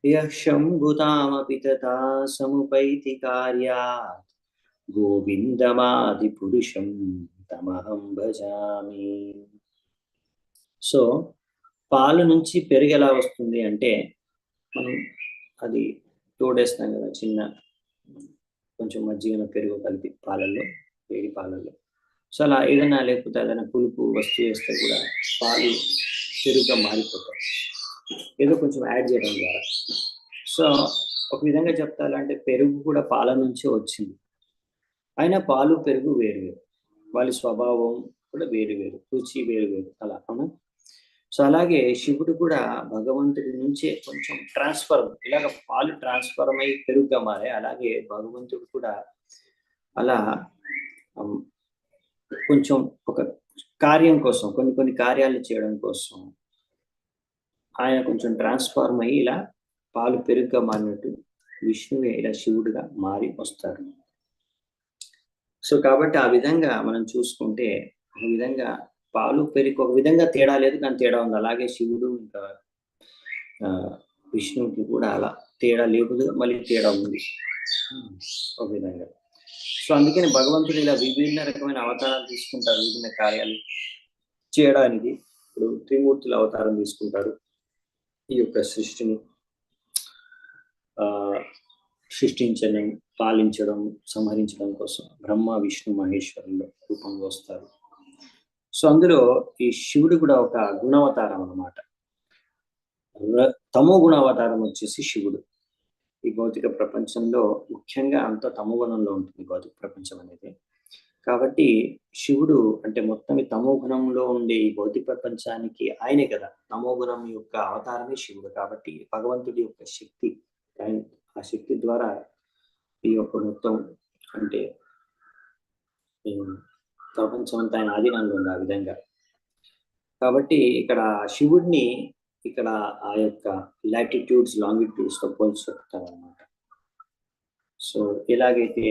యః శంభుతామపి తథా సముపైతి కార్యాత్ గోవిందమాది పురుషం తమహం భజామి. సో పాలు నుంచి పెరుగు ఎలా వస్తుంది అంటే, మనం అది తోడేస్తాం కదా, చిన్న కొంచెం మజ్జిగ పెరుగు కలిపి పాలల్లో, వేడి పాలల్లో. సో అలా ఏదైనా లేకపోతే ఏదైనా పులుపు వస్తువు వేస్తే కూడా పాలు పెరుగుగా మారిపోతాయి, ఏదో కొంచెం యాడ్ చేయడం ద్వారా. సో ఒక విధంగా చెప్తారంటే పెరుగు కూడా పాల నుంచే వచ్చింది, అయినా పాలు పెరుగు వేరు వేరు, వాళ్ళ స్వభావం కూడా వేరు వేరు, రుచి వేరు వేరు, అలా అవునా. సో అలాగే శివుడు కూడా భగవంతుడి నుంచే కొంచెం ట్రాన్స్ఫర్, ఇలాగ పాలు ట్రాన్స్ఫర్మ్ అయ్యి పెరుగుగా మారే, అలాగే భగవంతుడు కూడా అలా కొంచెం ఒక కార్యం కోసం, కొన్ని కార్యాలు చేయడం కోసం ఆయన కొంచెం ట్రాన్స్ఫార్మ్ అయ్యి ఇలా పాలు పెరుగుగా మారినట్టు విష్ణువే ఇలా శివుడుగా మారి వస్తారు. సో కాబట్టి ఆ విధంగా మనం చూసుకుంటే ఒక విధంగా పాలు పెరుగు ఒక విధంగా తేడా లేదు, కానీ తేడా ఉంది. అలాగే శివుడు ఇంకా విష్ణువుకి కూడా అలా తేడా లేదు, మళ్ళీ తేడా ఉంది ఒక విధంగా. సో అందుకని భగవంతుడు ఇలా విభిన్న రకమైన అవతారాలు తీసుకుంటారు విభిన్న కార్యాలు చేయడానికి. ఇప్పుడు త్రిమూర్తుల అవతారం తీసుకుంటారు ఈ యొక్క సృష్టిని సృష్టించడం, పాలించడం, సంహరించడం కోసం బ్రహ్మ విష్ణు మహేశ్వరుల రూపంలో వస్తారు. సో అందులో ఈ శివుడు కూడా ఒక గుణావతారం అన్నమాట. తమో గుణావతారం వచ్చేసి శివుడు. ఈ భౌతిక ప్రపంచంలో ముఖ్యంగా అంత తమో గుణంలో ఉంటుంది భౌతిక ప్రపంచం అనేది. కాబట్టి శివుడు అంటే మొత్తం ఈ తమో గుణంలో ఉండే ఈ భౌతిక ప్రపంచానికి ఆయనే కదా, తమో గుణం యొక్క అవతారమే శివుడు. కాబట్టి భగవంతుడి యొక్క శక్తి, ఆ శక్తి ద్వారా ఈ యొక్క మొత్తం అంటే ప్రపంచం అంతా ఆయన ఆధీనంలో ఉంది ఆ విధంగా. కాబట్టి ఇక్కడ శివుడిని ఇక్కడ ఆ యొక్క లాటిట్యూడ్స్ లాంగిట్యూడ్స్ తో పోల్చి చెప్తారన్నమాట. సో ఎలాగైతే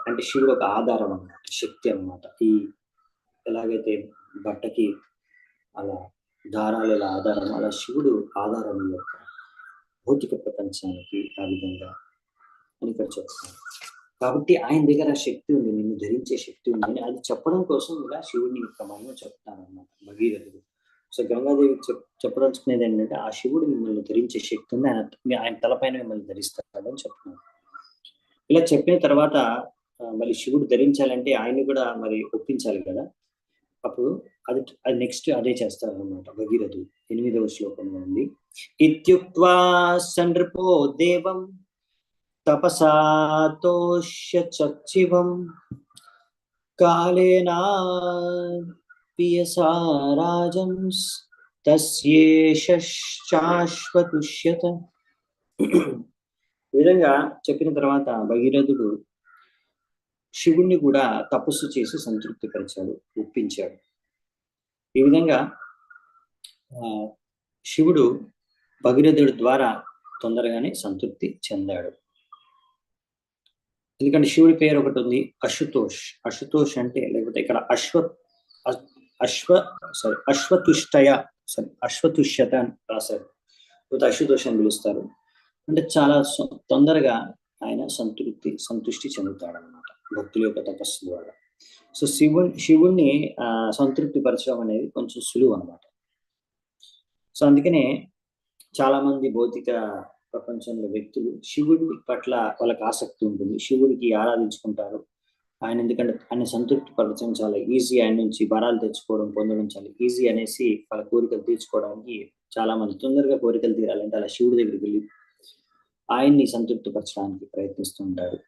అంటే శివుడు ఒక ఆధారం అన్నమాట, శక్తి అన్నమాట. ఈ ఎలాగైతే బట్టకి అలా దారాలు ఎలా ఆధారం, అలా శివుడు ఆధారం యొక్క భౌతిక ప్రపంచానికి ఆ విధంగా అని ఇక్కడ చెప్తాను. కాబట్టి ఆయన దగ్గర శక్తి ఉంది, నిన్ను ధరించే శక్తి ఉంది అని అది చెప్పడం కోసం ఇలా శివుడిని యొక్క మహిమ చెప్తానన్నమాట భగీరథుడు. సో గంగాదేవి చెప్పదలుచుకునేది ఏంటంటే ఆ శివుడు మిమ్మల్ని ధరించే శక్తి ఉంది, ఆయన తలపైన మిమ్మల్ని ధరిస్తాడు అని చెప్తున్నాడు. ఇలా చెప్పిన తర్వాత మళ్ళీ శివుడు ధరించాలంటే ఆయన్ని కూడా మరి ఒప్పించాలి కదా, అప్పుడు అది నెక్స్ట్ అదే చేస్తారు అన్నమాట భగీరథుడు. 8వ శ్లోకంలో ఉంది, ఇత్యుక్త్వా సండ్రపో దేవం తపసాతోష్య చచ్చివం కాలేనా పియసా రాజం తస్యేష శాశ్వతుష్యత. ఈ విధంగా చెప్పిన తర్వాత భగీరథుడు శివుణ్ణి కూడా తపస్సు చేసి సంతృప్తి పరిచాడు, ఒప్పించాడు. ఈ విధంగా శివుడు భగీరథుడి ద్వారా తొందరగానే సంతృప్తి చెందాడు. ఎందుకంటే శివుడి పేరు ఒకటి ఉంది, అశుతోష్. అశుతోష్ అంటే, లేకపోతే ఇక్కడ అశ్వతుష్యత అని రాశారు, లేకపోతే అశుతోష్ అని పిలుస్తారు. అంటే చాలా తొందరగా ఆయన సంతుష్టి చెందుతాడు అనమాట భక్తుల యొక్క తపస్సు ద్వారా. సో శివుణ్ణి సంతృప్తి పరచడం అనేది కొంచెం సులువు అనమాట. సో అందుకనే చాలా మంది భౌతిక ప్రపంచంలో వ్యక్తులు శివుడి పట్ల వాళ్ళకి ఆసక్తి ఉంటుంది, శివుడికి ఆరాధించుకుంటారు ఆయన. ఎందుకంటే ఆయన సంతృప్తి పరచడం చాలా ఈజీ, ఆయన నుంచి వరాలు తెచ్చుకోవడం పొందడం చాలా ఈజీ అనేసి వాళ్ళ కోరికలు తీర్చుకోవడానికి చాలా మంది తొందరగా కోరికలు తీరాలంటే అలా శివుడి దగ్గరికి వెళ్ళి ఆయన్ని సంతృప్తి పరచడానికి ప్రయత్నిస్తుంటారు.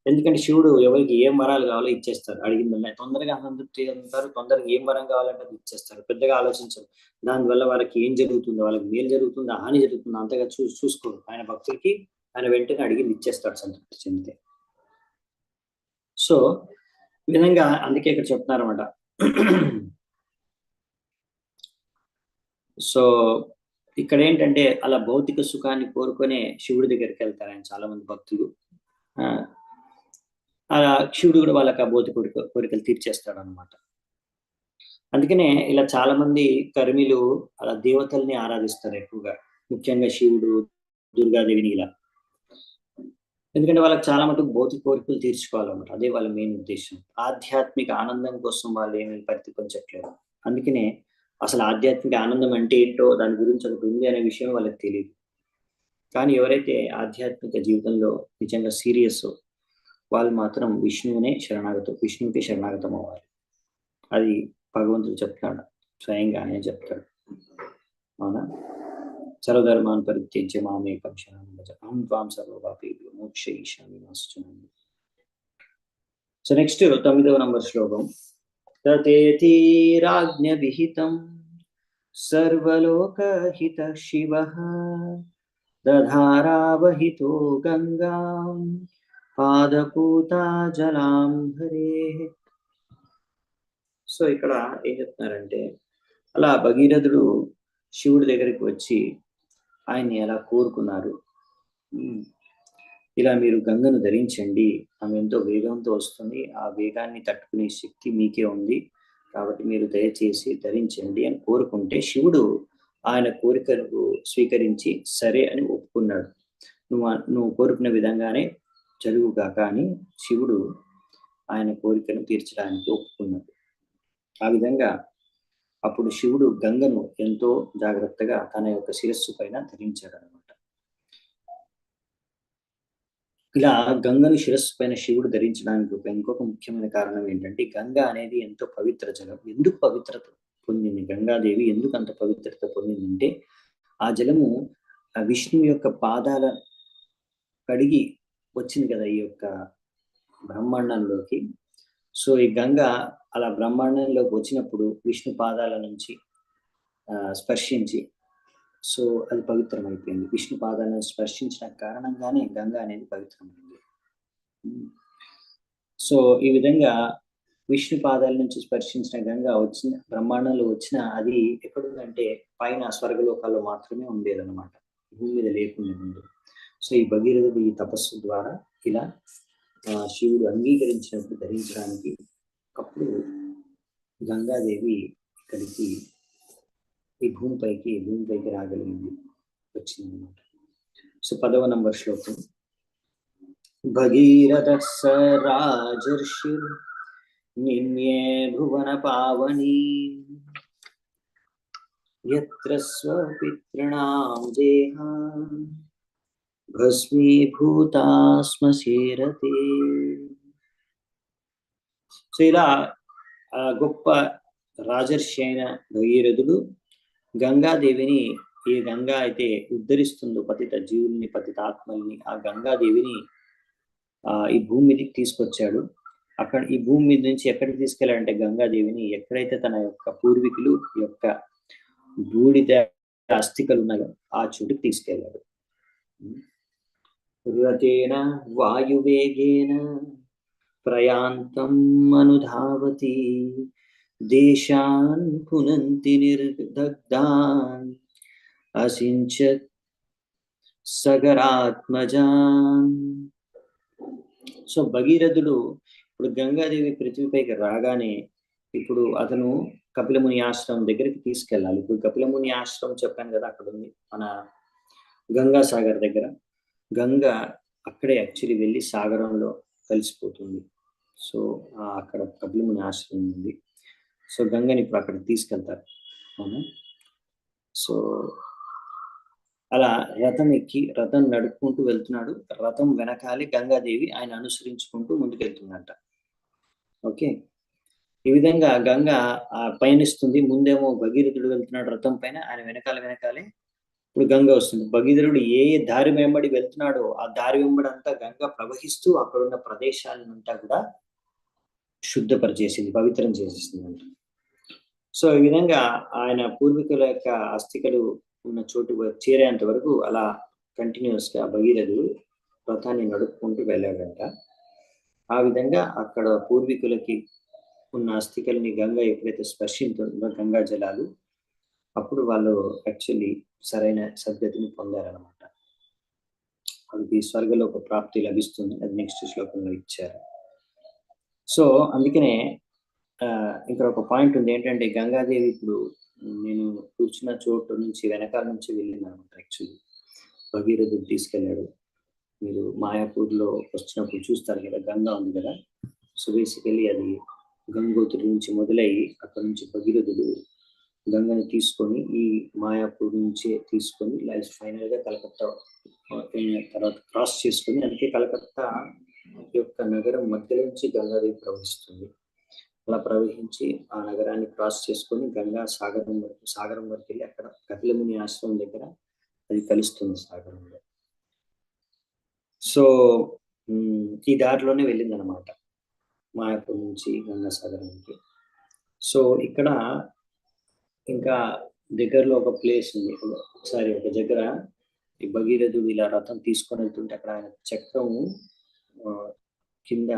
ఎందుకంటే శివుడు ఎవరికి ఏం వరాలు కావాలో ఇచ్చేస్తారు, అడిగిందన్న తొందరగా సంతృప్తి చెందుతారు, తొందరగా ఏం వరం కావాలంటే అది ఇచ్చేస్తారు, పెద్దగా ఆలోచించరు. దానివల్ల వాళ్ళకి ఏం జరుగుతుందో, వాళ్ళకి మేలు జరుగుతుందా హాని జరుగుతుందా అంతగా చూసుకోరు. ఆయన భక్తులకి ఆయన వెంటనే అడిగింది ఇచ్చేస్తాడు సంతృప్తి చెందితే. సో ఈ విధంగా అందుకే ఇక్కడ చెప్తున్నారన్నమాట. సో ఇక్కడ ఏంటంటే అలా భౌతిక సుఖాన్ని కోరుకునే శివుడి దగ్గరికి వెళ్తారు ఆయన చాలా మంది భక్తులు. అలా శివుడు కూడా వాళ్ళకి ఆ భౌతిక కోరికలు తీర్చేస్తాడు అనమాట. అందుకనే ఇలా చాలా మంది కర్మిలు అలా దేవతల్ని ఆరాధిస్తారు ఎక్కువగా, ముఖ్యంగా శివుడు, దుర్గాదేవిని ఇలా. ఎందుకంటే వాళ్ళకి చాలా మటుకు భౌతిక కోరికలు తీర్చుకోవాలన్నమాట, అదే వాళ్ళ మెయిన్ ఉద్దేశం. ఆధ్యాత్మిక ఆనందం కోసం వాళ్ళు ఏమీ ప్రతిపించట్లేదు. అందుకనే అసలు ఆధ్యాత్మిక ఆనందం అంటే ఏంటో దాని గురించి ఒకటి ఉంది అనే విషయం వాళ్ళకి తెలియదు. కానీ ఎవరైతే ఆధ్యాత్మిక జీవితంలో నిజంగా సీరియస్ వాళ్ళు మాత్రం విష్ణువుకి శరణాగతం అవ్వాలి. అది భగవంతుడు చెప్తాడు, స్వయంగా ఆయన చెప్తాడు. అవునా? సర్వధర్మాన్ పరిత్యజ్య మామేకం శరణం భజ అహం త్వాం సర్వపాపేభ్యో మోక్షయిష్యామి మా శుచః. సో నెక్స్ట్ 9వ నంబర్ శ్లోకం. తతేతి రాజ్ఞ విహితం సర్వలోకహిత శివః దధారావహితో గంగాం పాదపూతా జలాం హరే. సో ఇక్కడ ఏం చెప్తున్నారంటే, అలా భగీరథుడు శివుడి దగ్గరికి వచ్చి ఆయన్ని ఎలా కోరుకున్నారు, ఇలా మీరు గంగను ధరించండి, ఆమె ఎంతో వేగంతో వస్తుంది, ఆ వేగాన్ని తట్టుకునే శక్తి మీకే ఉంది, కాబట్టి మీరు దయచేసి ధరించండి అని కోరుకుంటే శివుడు ఆయన కోరికను స్వీకరించి సరే అని ఒప్పుకున్నాడు. నువ్వు కోరుకున్న విధంగానే జరుగుగాక అని శివుడు ఆయన కోరికను తీర్చడానికి ఒప్పుకున్నాడు. ఆ విధంగా అప్పుడు శివుడు గంగను ఎంతో జాగ్రత్తగా తన యొక్క శిరస్సు పైన ధరించాడు అనమాట. ఇలా గంగను శిరస్సు పైన శివుడు ధరించడానికి ఇంకొక ముఖ్యమైన కారణం ఏంటంటే, గంగ అనేది ఎంతో పవిత్ర జలం. ఎందుకు పవిత్రత పొందింది గంగాదేవి, ఎందుకు అంత పవిత్రత పొందిందంటే, ఆ జలము విష్ణువు యొక్క పాదాల కడిగి వచ్చింది కదా ఈ యొక్క బ్రహ్మాండంలోకి. సో ఈ గంగ అలా బ్రహ్మాండంలోకి వచ్చినప్పుడు విష్ణు పాదాల నుంచి స్పర్శించి, సో అది పవిత్రమైపోయింది. విష్ణు పాదాలను స్పర్శించిన కారణంగానే గంగ అనేది పవిత్రమైంది. సో ఈ విధంగా విష్ణు పాదాల నుంచి స్పర్శించిన గంగ వచ్చిన బ్రహ్మాండంలో వచ్చిన అది ఎక్కడుందంటే పైన స్వర్గలోకాల్లో మాత్రమే ఉండేదన్నమాట, భూమి మీద లేకుండా ముందు. సో ఈ భగీరథుడి ఈ తపస్సు ద్వారా ఇలా శివుడు అంగీకరించినప్పుడు ధరించడానికి అప్పుడు గంగాదేవి ఇక్కడికి ఈ భూమిపైకి రాగలిగింది, వచ్చిందన్నమాట. సో 10వ నంబర్ శ్లోకం. భగీరథ స రాజర్షిర్ నిన్యే భువన పావని యత్ర స్వపితృణాం దేహాం భస్మీభూతా శ్మశేరతే. సో ఇలా గొప్ప రాజర్షి అయిన భగీరథుడు గంగాదేవిని, ఏ గంగా అయితే ఉద్ధరిస్తుందో పతిత జీవుల్ని, పతిత ఆత్మల్ని, ఆ గంగాదేవిని ఈ భూమి మీదకి తీసుకొచ్చాడు. అక్కడ ఈ భూమి మీద నుంచి ఎక్కడికి తీసుకెళ్ళాడంటే గంగాదేవిని ఎక్కడైతే తన యొక్క పూర్వీకులు యొక్క బూడిద అస్థికలు ఉన్నాయో ఆ చోటుకి తీసుకెళ్ళాడు. రతేన వాయువేగేన ప్రయాంతం అనుధావతి దేశాన్ పునంతి నిర్దగ్ధాన్ అసించత్ సగరాత్మజాన్. సో భగీరథుడు ఇప్పుడు గంగాదేవి పృథ్వీపైకి రాగానే ఇప్పుడు అతను కపిలముని ఆశ్రమం దగ్గరికి తీసుకెళ్ళాలి. ఇప్పుడు కపిలముని ఆశ్రమం చెప్పాను కదా, అక్కడ ఉంది మన గంగా సాగర్ దగ్గర. గంగ అక్కడే యాక్చువల్లీ వెళ్ళి సాగరంలో కలిసిపోతుంది. సో అక్కడ కపిలముని ఆశ్రమం ఉంది. సో గంగని ఇప్పుడు అక్కడ తీసుకెళ్తారు. అవునా? సో అలా రథం ఎక్కి రథం నడుపుకుంటూ వెళ్తున్నాడు. రథం వెనకాలి గంగాదేవి ఆయన అనుసరించుకుంటూ ముందుకెళ్తుందంట. ఓకే, ఈ విధంగా గంగ పయనిస్తుంది. ముందేమో భగీరథుడు వెళ్తున్నాడు రథం పైన, ఆయన వెనకాలే ఇప్పుడు గంగ వస్తుంది. భగీరథుడు ఏ దారి వెంబడి వెళ్తున్నాడో ఆ దారి వెంబడి అంతా గంగ ప్రవహిస్తూ అక్కడున్న ప్రదేశాలనంతా కూడా శుద్ధపరిచేసింది, పవిత్రం చేసేసింది అంట. సో ఈ విధంగా ఆయన పూర్వీకుల యొక్క అస్థికలు ఉన్న చోటు చేరేంత వరకు అలా కంటిన్యూస్ గా భగీరథుడు రథాన్ని నడుపుకుంటూ వెళ్ళాడంట. ఆ విధంగా అక్కడ పూర్వీకులకి ఉన్న అస్థికల్ని గంగ ఎప్పుడైతే స్పర్శింటుందో గంగా జలాలు, అప్పుడు వాళ్ళు యాక్చువల్లీ సరైన సద్గతిని పొందారనమాట. వాళ్ళకి స్వర్గలోక ప్రాప్తి లభిస్తుంది. అది నెక్స్ట్ శ్లోకంలో ఇచ్చారు. సో అందుకనే ఇక్కడ ఒక పాయింట్ ఉంది ఏంటంటే, గంగాదేవి ఇప్పుడు నేను కూర్చున్న చోటు నుంచి వెనకాల నుంచి వెళ్ళింది అనమాట. యాక్చువల్లీ భగీరథుడు తీసుకెళ్ళాడు. మీరు మాయాపూర్లో వచ్చినప్పుడు చూస్తారు కదా, గంగా ఉంది కదా. సో బేసికలీ అది గంగోత్రి నుంచి మొదలయ్యి అక్కడ నుంచి భగీరథుడు గంగని తీసుకొని ఈ మాయాపూర్ నుంచి తీసుకొని ఫైనల్ గా కలకత్తా తర్వాత క్రాస్ చేసుకొని, అందుకే కలకత్తా యొక్క నగరం మధ్యలో నుంచి గంగాదేవి ప్రవహిస్తుంది. అలా ప్రవహించి ఆ నగరాన్ని క్రాస్ చేసుకొని గంగా సాగరం వరకు వెళ్ళి అక్కడ కపిలముని ఆశ్రమం దగ్గర అది కలుస్తుంది సాగరంలో. సో ఈ దారిలోనే వెళ్ళింది అనమాట మాయాపూర్ నుంచి గంగాసాగరానికి. సో ఇక్కడ ఇంకా దగ్గరలో ఒక ప్లేస్ ఉంది. ఒకసారి ఒక దగ్గర ఈ భగీరథుడు ఇలా రథం తీసుకొని వెళ్తుంటే అక్కడ ఆయన చక్రము కింద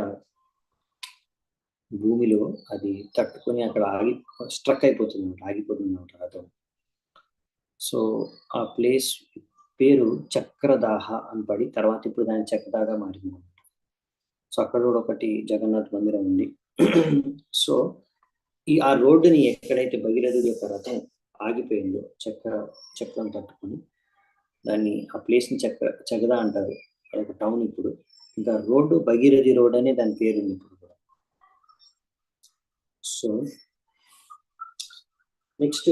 భూమిలో అది తట్టుకొని అక్కడ స్ట్రక్ అయిపోతుంది, ఆగిపోతుంది రథం. సో ఆ ప్లేస్ పేరు చక్రదాహ అని పడి తర్వాత ఇప్పుడు దాని చక్రదాగా మారింది అనమాట. సో అక్కడ కూడా ఒకటి జగన్నాథ్ మందిరం ఉంది. సో ఆ రోడ్డుని ఎక్కడైతే భగీరథుడి యొక్క రథం ఆగిపోయిందో చక్రం తట్టుకొని దాన్ని ఆ ప్లేస్ ని చగదా అంటారు. అదొక టౌన్ ఇప్పుడు. ఇంకా రోడ్డు భగీరథి రోడ్ అనే దాని పేరు ఉంది ఇప్పుడు కూడా. సో నెక్స్ట్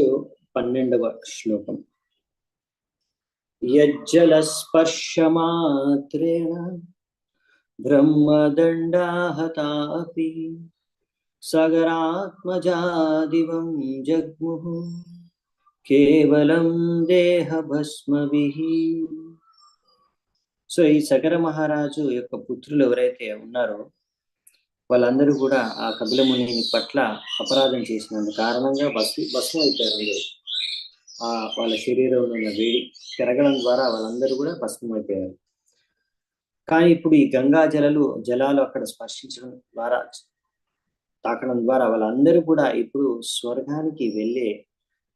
12వ శ్లోకం. యజ్జల స్పర్శమాత్రేణ బ్రహ్మదండాహతాపి సగరాత్మజాదివం జగ్ముః కేవలం దేహ భస్మభిః. సో ఈ సగర మహారాజు యొక్క పుత్రులు ఎవరైతే ఉన్నారో వాళ్ళందరూ కూడా ఆ కపిలముని పట్ల అపరాధం చేసినందు కారణంగా భస్మం అయిపోయారు. అందరూ వాళ్ళ శరీరంలో ఉన్న వేడి పెరగడం ద్వారా వాళ్ళందరూ కూడా భస్మం అయిపోయారు. కానీ ఇప్పుడు ఈ గంగా జలాలు అక్కడ స్పర్శించడం ద్వారా, తాకడం ద్వారా వాళ్ళందరూ కూడా ఇప్పుడు స్వర్గానికి వెళ్ళే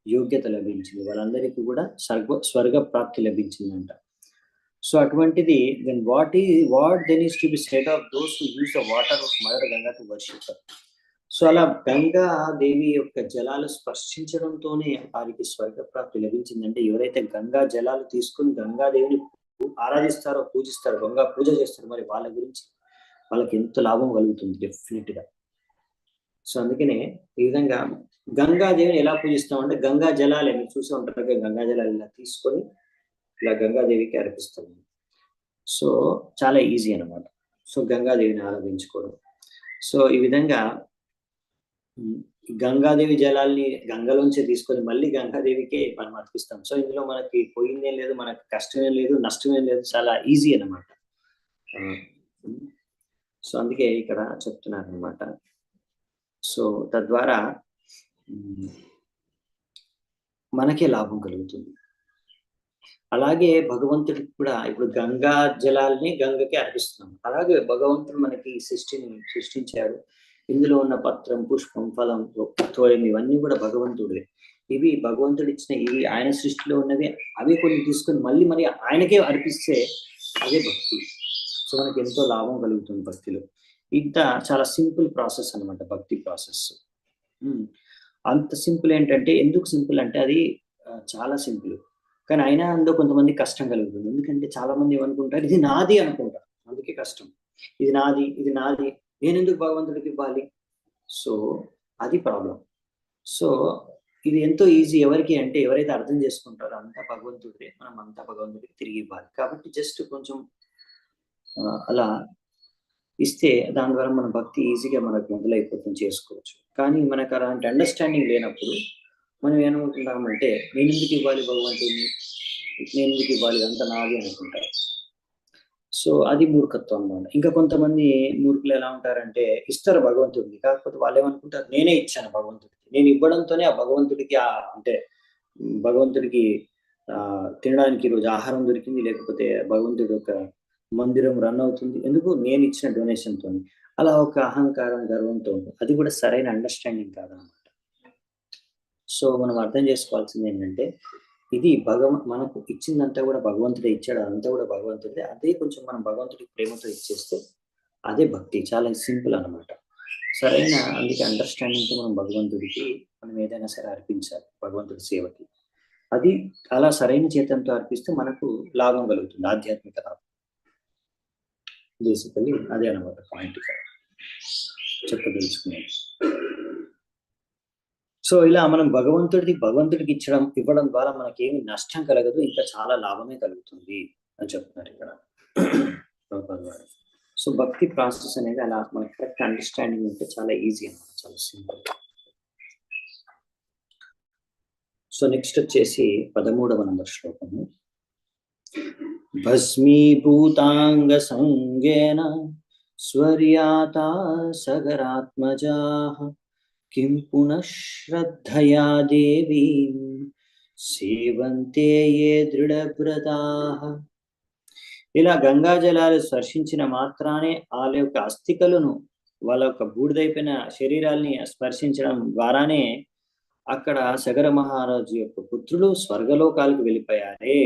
యోగ్యత లభించింది. వాళ్ళందరికీ కూడా స్వర్గ ప్రాప్తి లభించిందంట. సో అటువంటిది then what then is to be said of those who use the water of mother Ganga to worship. So అలా గంగా దేవి యొక్క జలాలు స్పర్శించడంతోనే వారికి స్వర్గ ప్రాప్తి లభించిందంటే, ఎవరైతే గంగా జలాలు తీసుకుని గంగాదేవిని ఆరాధిస్తారో, పూజిస్తారో, గంగా పూజ చేస్తారో, మరి వాళ్ళ గురించి వాళ్ళకి ఎంత లాభం కలుగుతుంది డెఫినెట్ గా. సో అందుకనే ఈ విధంగా గంగాదేవిని ఎలా పూజిస్తామంటే, గంగా జలాలు మీరు చూసి ఉంటారు, గంగా జలాలు ఇలా తీసుకొని ఇలా గంగాదేవికి అర్పిస్తాం. సో చాలా ఈజీ అనమాట. సో గంగాదేవిని ఆరాధించుకోవడం. సో ఈ విధంగా గంగాదేవి జలాల్ని గంగలోంచి తీసుకొని మళ్ళీ గంగాదేవికే మనం అర్పిస్తాం. సో ఇందులో మనకి పోయిందేం లేదు, మనకి కష్టమేం లేదు, నష్టమేం లేదు, చాలా ఈజీ అనమాట. సో అందుకే ఇక్కడ చెప్తున్నారు అనమాట. సో తద్వారా మనకే లాభం కలుగుతుంది. అలాగే భగవంతుడికి కూడా ఇప్పుడు గంగా జలాల్ని గంగకి అర్పిస్తున్నాం. అలాగే భగవంతుడు మనకి సృష్టిని సృష్టించాడు. ఇందులో ఉన్న పత్రం, పుష్పం, ఫలం, తోయం ఇవన్నీ కూడా భగవంతుడే. ఇవి భగవంతుడు ఇచ్చిన ఇవి ఆయన సృష్టిలో ఉన్నవి. అవి కొన్ని తీసుకొని మళ్ళీ ఆయనకే అర్పిస్తే అదే భక్తి. సో మనకి ఎంతో లాభం కలుగుతుంది భక్తిలో. ఇంత చాలా సింపుల్ ప్రాసెస్ అన్నమాట భక్తి ప్రాసెస్. అంత సింపుల్ ఏంటంటే, ఎందుకు సింపుల్ అంటే అది చాలా సింపుల్. కానీ అయినా అందులో కొంతమంది కష్టం కలుగుతుంది. ఎందుకంటే చాలా మంది ఏమనుకుంటారు, ఇది నాది అనుకుంటారు. అందుకే కష్టం. ఇది నాది, ఇది నాది. నేనెందుకు భగవంతుడికి ఇవ్వాలి? సో అది ప్రాబ్లం. సో ఇది ఎంతో ఈజీ. ఎవరికి అంటే ఎవరైతే అర్థం చేసుకుంటారో అంతా భగవంతుడిదే. మనం అంతా భగవంతుడికి తిరిగి ఇవ్వాలి. కాబట్టి జస్ట్ కొంచెం అలా ఇస్తే దాని ద్వారా మన భక్తి ఈజీగా మనకు మొదలైపోతుంది, చేసుకోవచ్చు. కానీ మనకు అలాంటి అండర్స్టాండింగ్ లేనప్పుడు మనం ఏమనుకుంటామంటే, నేను ఎందుకు ఇవ్వాలి భగవంతుడిని, నేను ఎందుకు ఇవ్వాలి, అంత నాది అనుకుంటారు. సో అది మూర్ఖత్వం అన్నమాట. ఇంకా కొంతమంది మూర్ఖులు ఎలా ఉంటారంటే, ఇస్తారు భగవంతుడికి, కాకపోతే వాళ్ళు ఏమనుకుంటారు, నేనే ఇచ్చాను భగవంతుడికి, నేను ఇవ్వడంతోనే ఆ భగవంతుడికి అంటే భగవంతుడికి తినడానికి ఈరోజు ఆహారం దొరికింది, లేకపోతే భగవంతుడి యొక్క మందిరం రన్ అవుతుంది, ఎందుకు, నేను ఇచ్చిన డొనేషన్తో. అలా ఒక అహంకారం, గర్వంతో ఉంటుంది. అది కూడా సరైన అండర్స్టాండింగ్ కాదనమాట. సో మనం అర్థం చేసుకోవాల్సింది ఏంటంటే, ఇది మనకు ఇచ్చిందంతా కూడా భగవంతుడే ఇచ్చాడు, అదంతా కూడా భగవంతుడే. అదే కొంచెం మనం భగవంతుడికి ప్రేమతో ఇచ్చేస్తే అదే భక్తి. చాలా సింపుల్ అనమాట. సరైన అందుకే అండర్స్టాండింగ్తో మనం భగవంతుడికి మనం ఏదైనా సరే అర్పించాలి, భగవంతుడి సేవకి. అది అలా సరైన చేతంతో అర్పిస్తే మనకు లాభం కలుగుతుంది, ఆధ్యాత్మిక లాభం. బేసికలీ అదే అనమాట పాయింట్ చెప్పదలుచుకునేది. సో ఇలా మనం భగవంతుడికి ఇవ్వడం ద్వారా మనకేమి నష్టం కలగదు, ఇంకా చాలా లాభమే కలుగుతుంది అని చెప్తున్నారు ఇక్కడ. సో భక్తి ప్రాసెస్ అనేది అలా మనకి కరెక్ట్ అండర్స్టాండింగ్ ఉంటే చాలా ఈజీ అన్నమాట, చాలా సింపుల్. సో నెక్స్ట్ వచ్చేసి 13వ నంబర్ శ్లోకము. భస్మీభూతాంగ సంగేన స్వర్యాతా సగరాత్మజాః కిం పునః శ్రద్ధయా దేవీ సేవంతే యే దృఢవ్రతాః. ఇలా గంగా జలాలు స్పర్శించిన మాత్రానే వాళ్ళ యొక్క అస్థికలను, వాళ్ళ యొక్క బూడిదైపోయిన శరీరాల్ని స్పర్శించడం ద్వారానే అక్కడ సగర మహారాజు యొక్క పుత్రులు స్వర్గలోకాలకు వెళ్ళిపోయారే.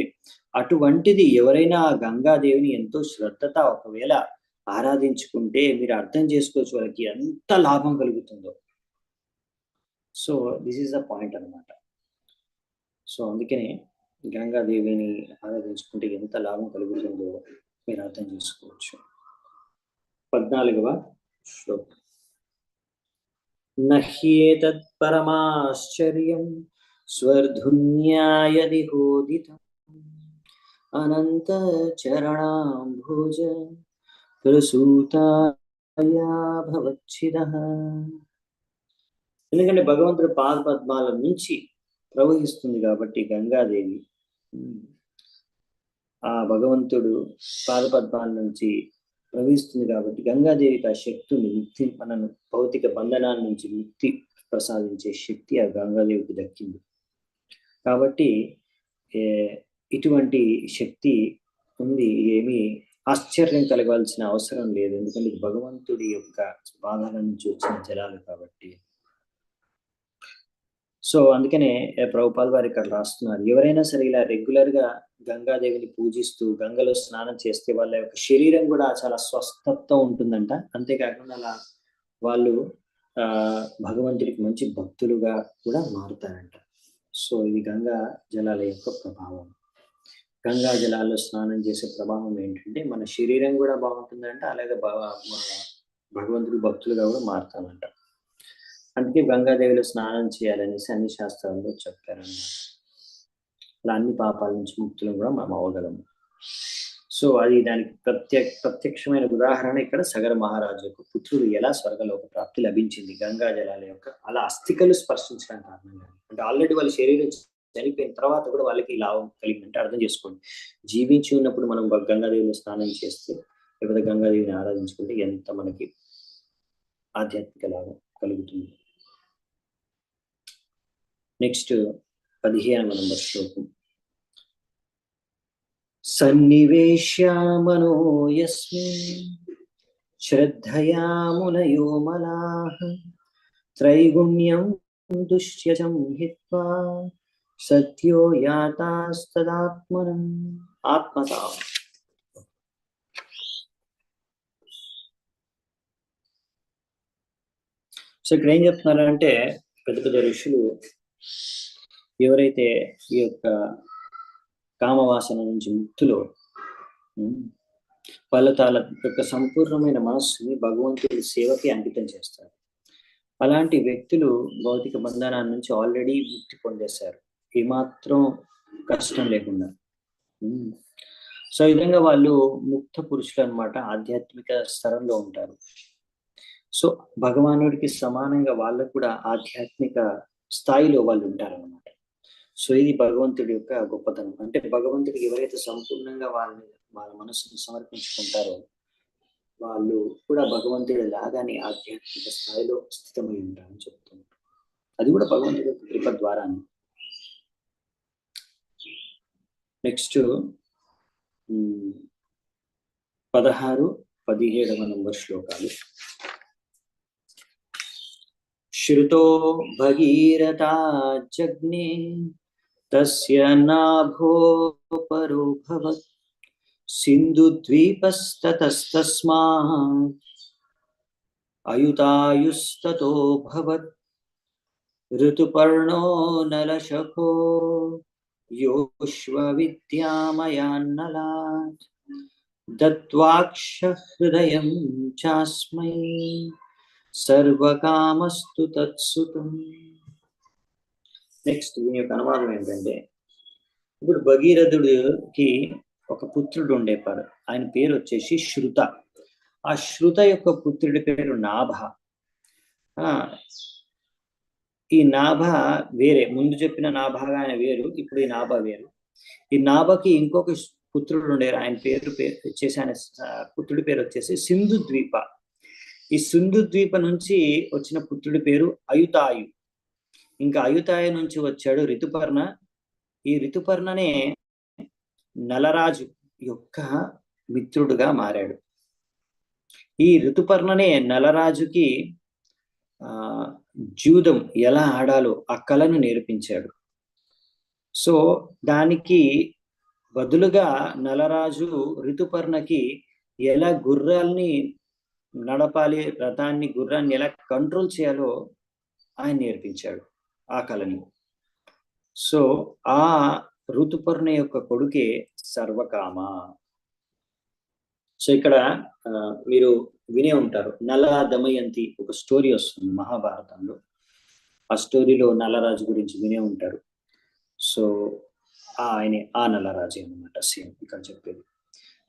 అటువంటిది ఎవరైనా ఆ గంగాదేవిని ఎంతో శ్రద్ధతో ఒకవేళ ఆరాధించుకుంటే మీరు అర్థం చేసుకోవచ్చు వాళ్ళకి ఎంత లాభం కలుగుతుందో. So this is the point అనమాట. సో అందుకనే గంగాదేవిని ఆరాధించుకుంటే ఎంత లాభం కలుగుతుందో మీరు అర్థం చేసుకోవచ్చు. 14వ శ్లోకం. నహ్యేతత్ పరమాశ్చర్యం స్వర్ధున్యాయది హోదితం అనంత చరణాంభోజ ప్రసూతాయా భవచ్చిదః. ఎందుకంటే భగవంతుడు పాద పద్మాల నుంచి ప్రవహిస్తుంది కాబట్టి గంగాదేవి, ఆ భగవంతుడు పాద పద్మాల నుంచి ప్రవహిస్తుంది కాబట్టి గంగాదేవికి ఆ శక్తిని, ముక్తి, మనను భౌతిక బంధనాల నుంచి ముక్తి ప్రసాదించే శక్తి ఆ గంగాదేవికి దక్కింది. కాబట్టి ఇటువంటి శక్తి ఉంది, ఏమీ ఆశ్చర్యం కలగాల్సిన అవసరం లేదు. ఎందుకంటే భగవంతుడి యొక్క పాదాల నుంచి వచ్చిన జలాలు కాబట్టి. సో అందుకనే ప్రభుపాల్ వారు ఇక్కడ రాస్తున్నారు, ఎవరైనా సరే ఇలా రెగ్యులర్ గా గంగాదేవిని పూజిస్తూ గంగలో స్నానం చేస్తే వాళ్ళ యొక్క శరీరం కూడా చాలా స్వస్థత ఉంటుందంట. అంతేకాకుండా అలా వాళ్ళు భగవంతుడికి మంచి భక్తులుగా కూడా మారుతారంట. సో ఇది గంగా జలాల యొక్క ప్రభావం. గంగా జలాల్లో స్నానం చేసే ప్రభావం ఏంటంటే మన శరీరం కూడా బాగుంటుందంట, అలాగే భగవంతుడి భక్తులుగా కూడా మారుతామంట. అందుకే గంగాదేవిలో స్నానం చేయాలనేసి అన్ని శాస్త్రాల్లో చెప్పారన్నమాట. అలా అన్ని పాపాల నుంచి ముక్తులు కూడా మనం అవ్వగలము. సో అది దానికి ప్రత్యక్షమైన ఉదాహరణ ఇక్కడ సగర మహారాజు యొక్క పుత్రుడు ఎలా స్వర్గలోక ప్రాప్తి లభించింది గంగా జలాల యొక్క అలా అస్థికలు స్పర్శించడం కారణంగా. అంటే ఆల్రెడీ వాళ్ళ శరీరం చనిపోయిన తర్వాత కూడా వాళ్ళకి లాభం కలిగిందంటే అర్థం చేసుకోండి. జీవించి ఉన్నప్పుడు మనం గంగాదేవిలో స్నానం చేస్తే, లేకపోతే గంగాదేవిని ఆరాధించుకుంటే ఎంత మనకి ఆధ్యాత్మిక లాభం కలుగుతుంది. నెక్స్ట్ 15వ నంబర్ శ్లోకం. సన్నివేశ్యామనో యస్మిన్ శ్రద్ధయా మునయో మలాః త్రైగుణ్యం దుష్యజం హిత్వా సత్యో యాతాస్తదాత్మనం ఆత్మతా. సో ఇక్కడ ఏం చెప్తున్నారంటే పెద్ద పెద్ద ఋషులు ఎవరైతే ఈ యొక్క కామవాసన నుంచి ముక్తులో వాళ్ళ యొక్క సంపూర్ణమైన మనస్సుని భగవంతుడి సేవకి అంకితం చేస్తారు. అలాంటి వ్యక్తులు భౌతిక బంధనాల నుంచి ఆల్రెడీ ముక్తి పొందేశారు, ఏమాత్రం కష్టం లేకుండా. సో ఈ విధంగా వాళ్ళు ముక్త పురుషులు అన్నమాట, ఆధ్యాత్మిక స్థలంలో ఉంటారు. సో భగవానుడికి సమానంగా వాళ్ళకు కూడా ఆధ్యాత్మిక స్థాయిలో వాళ్ళు ఉంటారన్నమాట. సో ఇది భగవంతుడి యొక్క గొప్పతనం. అంటే భగవంతుడికి ఎవరైతే సంపూర్ణంగా వాళ్ళ మనసును సమర్పించుకుంటారో వాళ్ళు కూడా భగవంతుడి లాగానే ఆధ్యాత్మిక స్థాయిలో స్థితమై ఉంటారని చెప్తున్నారు. అది కూడా భగవంతుడి యొక్క కృప ద్వారానే. నెక్స్ట్ 16-17 నంబర్ శ్లోకాలు. శ్రుతో భగీరథా జగ్నే తస్య నాభో పరో భవత్ సింధుద్వీపస్తతస్తస్మాత్ అయుతాయుస్తతో భవత్ ఋతుపర్ణో నలశఖో యోష్వవిద్యామయాన్నలాత్ దత్వాక్ష హృదయం చాస్మై సర్వకామస్తు తత్సుతం. నెక్స్ట్ దీని యొక్క అనువాదం ఏంటంటే, ఇప్పుడు భగీరథుడికి ఒక పుత్రుడు ఉండేవాడు. ఆయన పేరు వచ్చేసి శృత. ఆ శృత యొక్క పుత్రుడి పేరు నాభ. ఈ నాభ వేరే, ముందు చెప్పిన నాభగా ఆయన వేరు, ఇప్పుడు ఈ నాభ వేరు. ఈ నాభకి ఇంకొక పుత్రుడు ఉండేరు. ఆయన పేరు వచ్చేసి, ఆయన పుత్రుడి పేరు వచ్చేసి సింధు ద్వీప. ఈ సింధు ద్వీప నుంచి వచ్చిన పుత్రుడి పేరు అయుతాయు. ఇంకా అయుతాయు నుంచి వచ్చాడు రితుపర్ణ. ఈ రితుపర్ణనే నలరాజు యొక్క మిత్రుడుగా మారాడు. ఈ ఋతుపర్ణనే నలరాజుకి జూదం ఎలా ఆడాలో ఆ కళను నేర్పించాడు. సో దానికి బదులుగా నలరాజు ఋతుపర్ణకి ఎలా గుర్రాల్ని నడపాలి, రథాన్ని, గుర్రాన్ని ఎలా కంట్రోల్ చేయాలో ఆయన నేర్పించాడు ఆ కళని. సో ఆ ఋతుపర్ణ యొక్క కొడుకే సర్వకామ. సో ఇక్కడ మీరు వినే ఉంటారు, నల దమయంతి ఒక స్టోరీ వస్తుంది మహాభారతంలో. ఆ స్టోరీలో నలరాజు గురించి వినే ఉంటారు. సో ఆయనే ఆ నలరాజు అనమాట, సేమ్ ఇక్కడ చెప్పేది.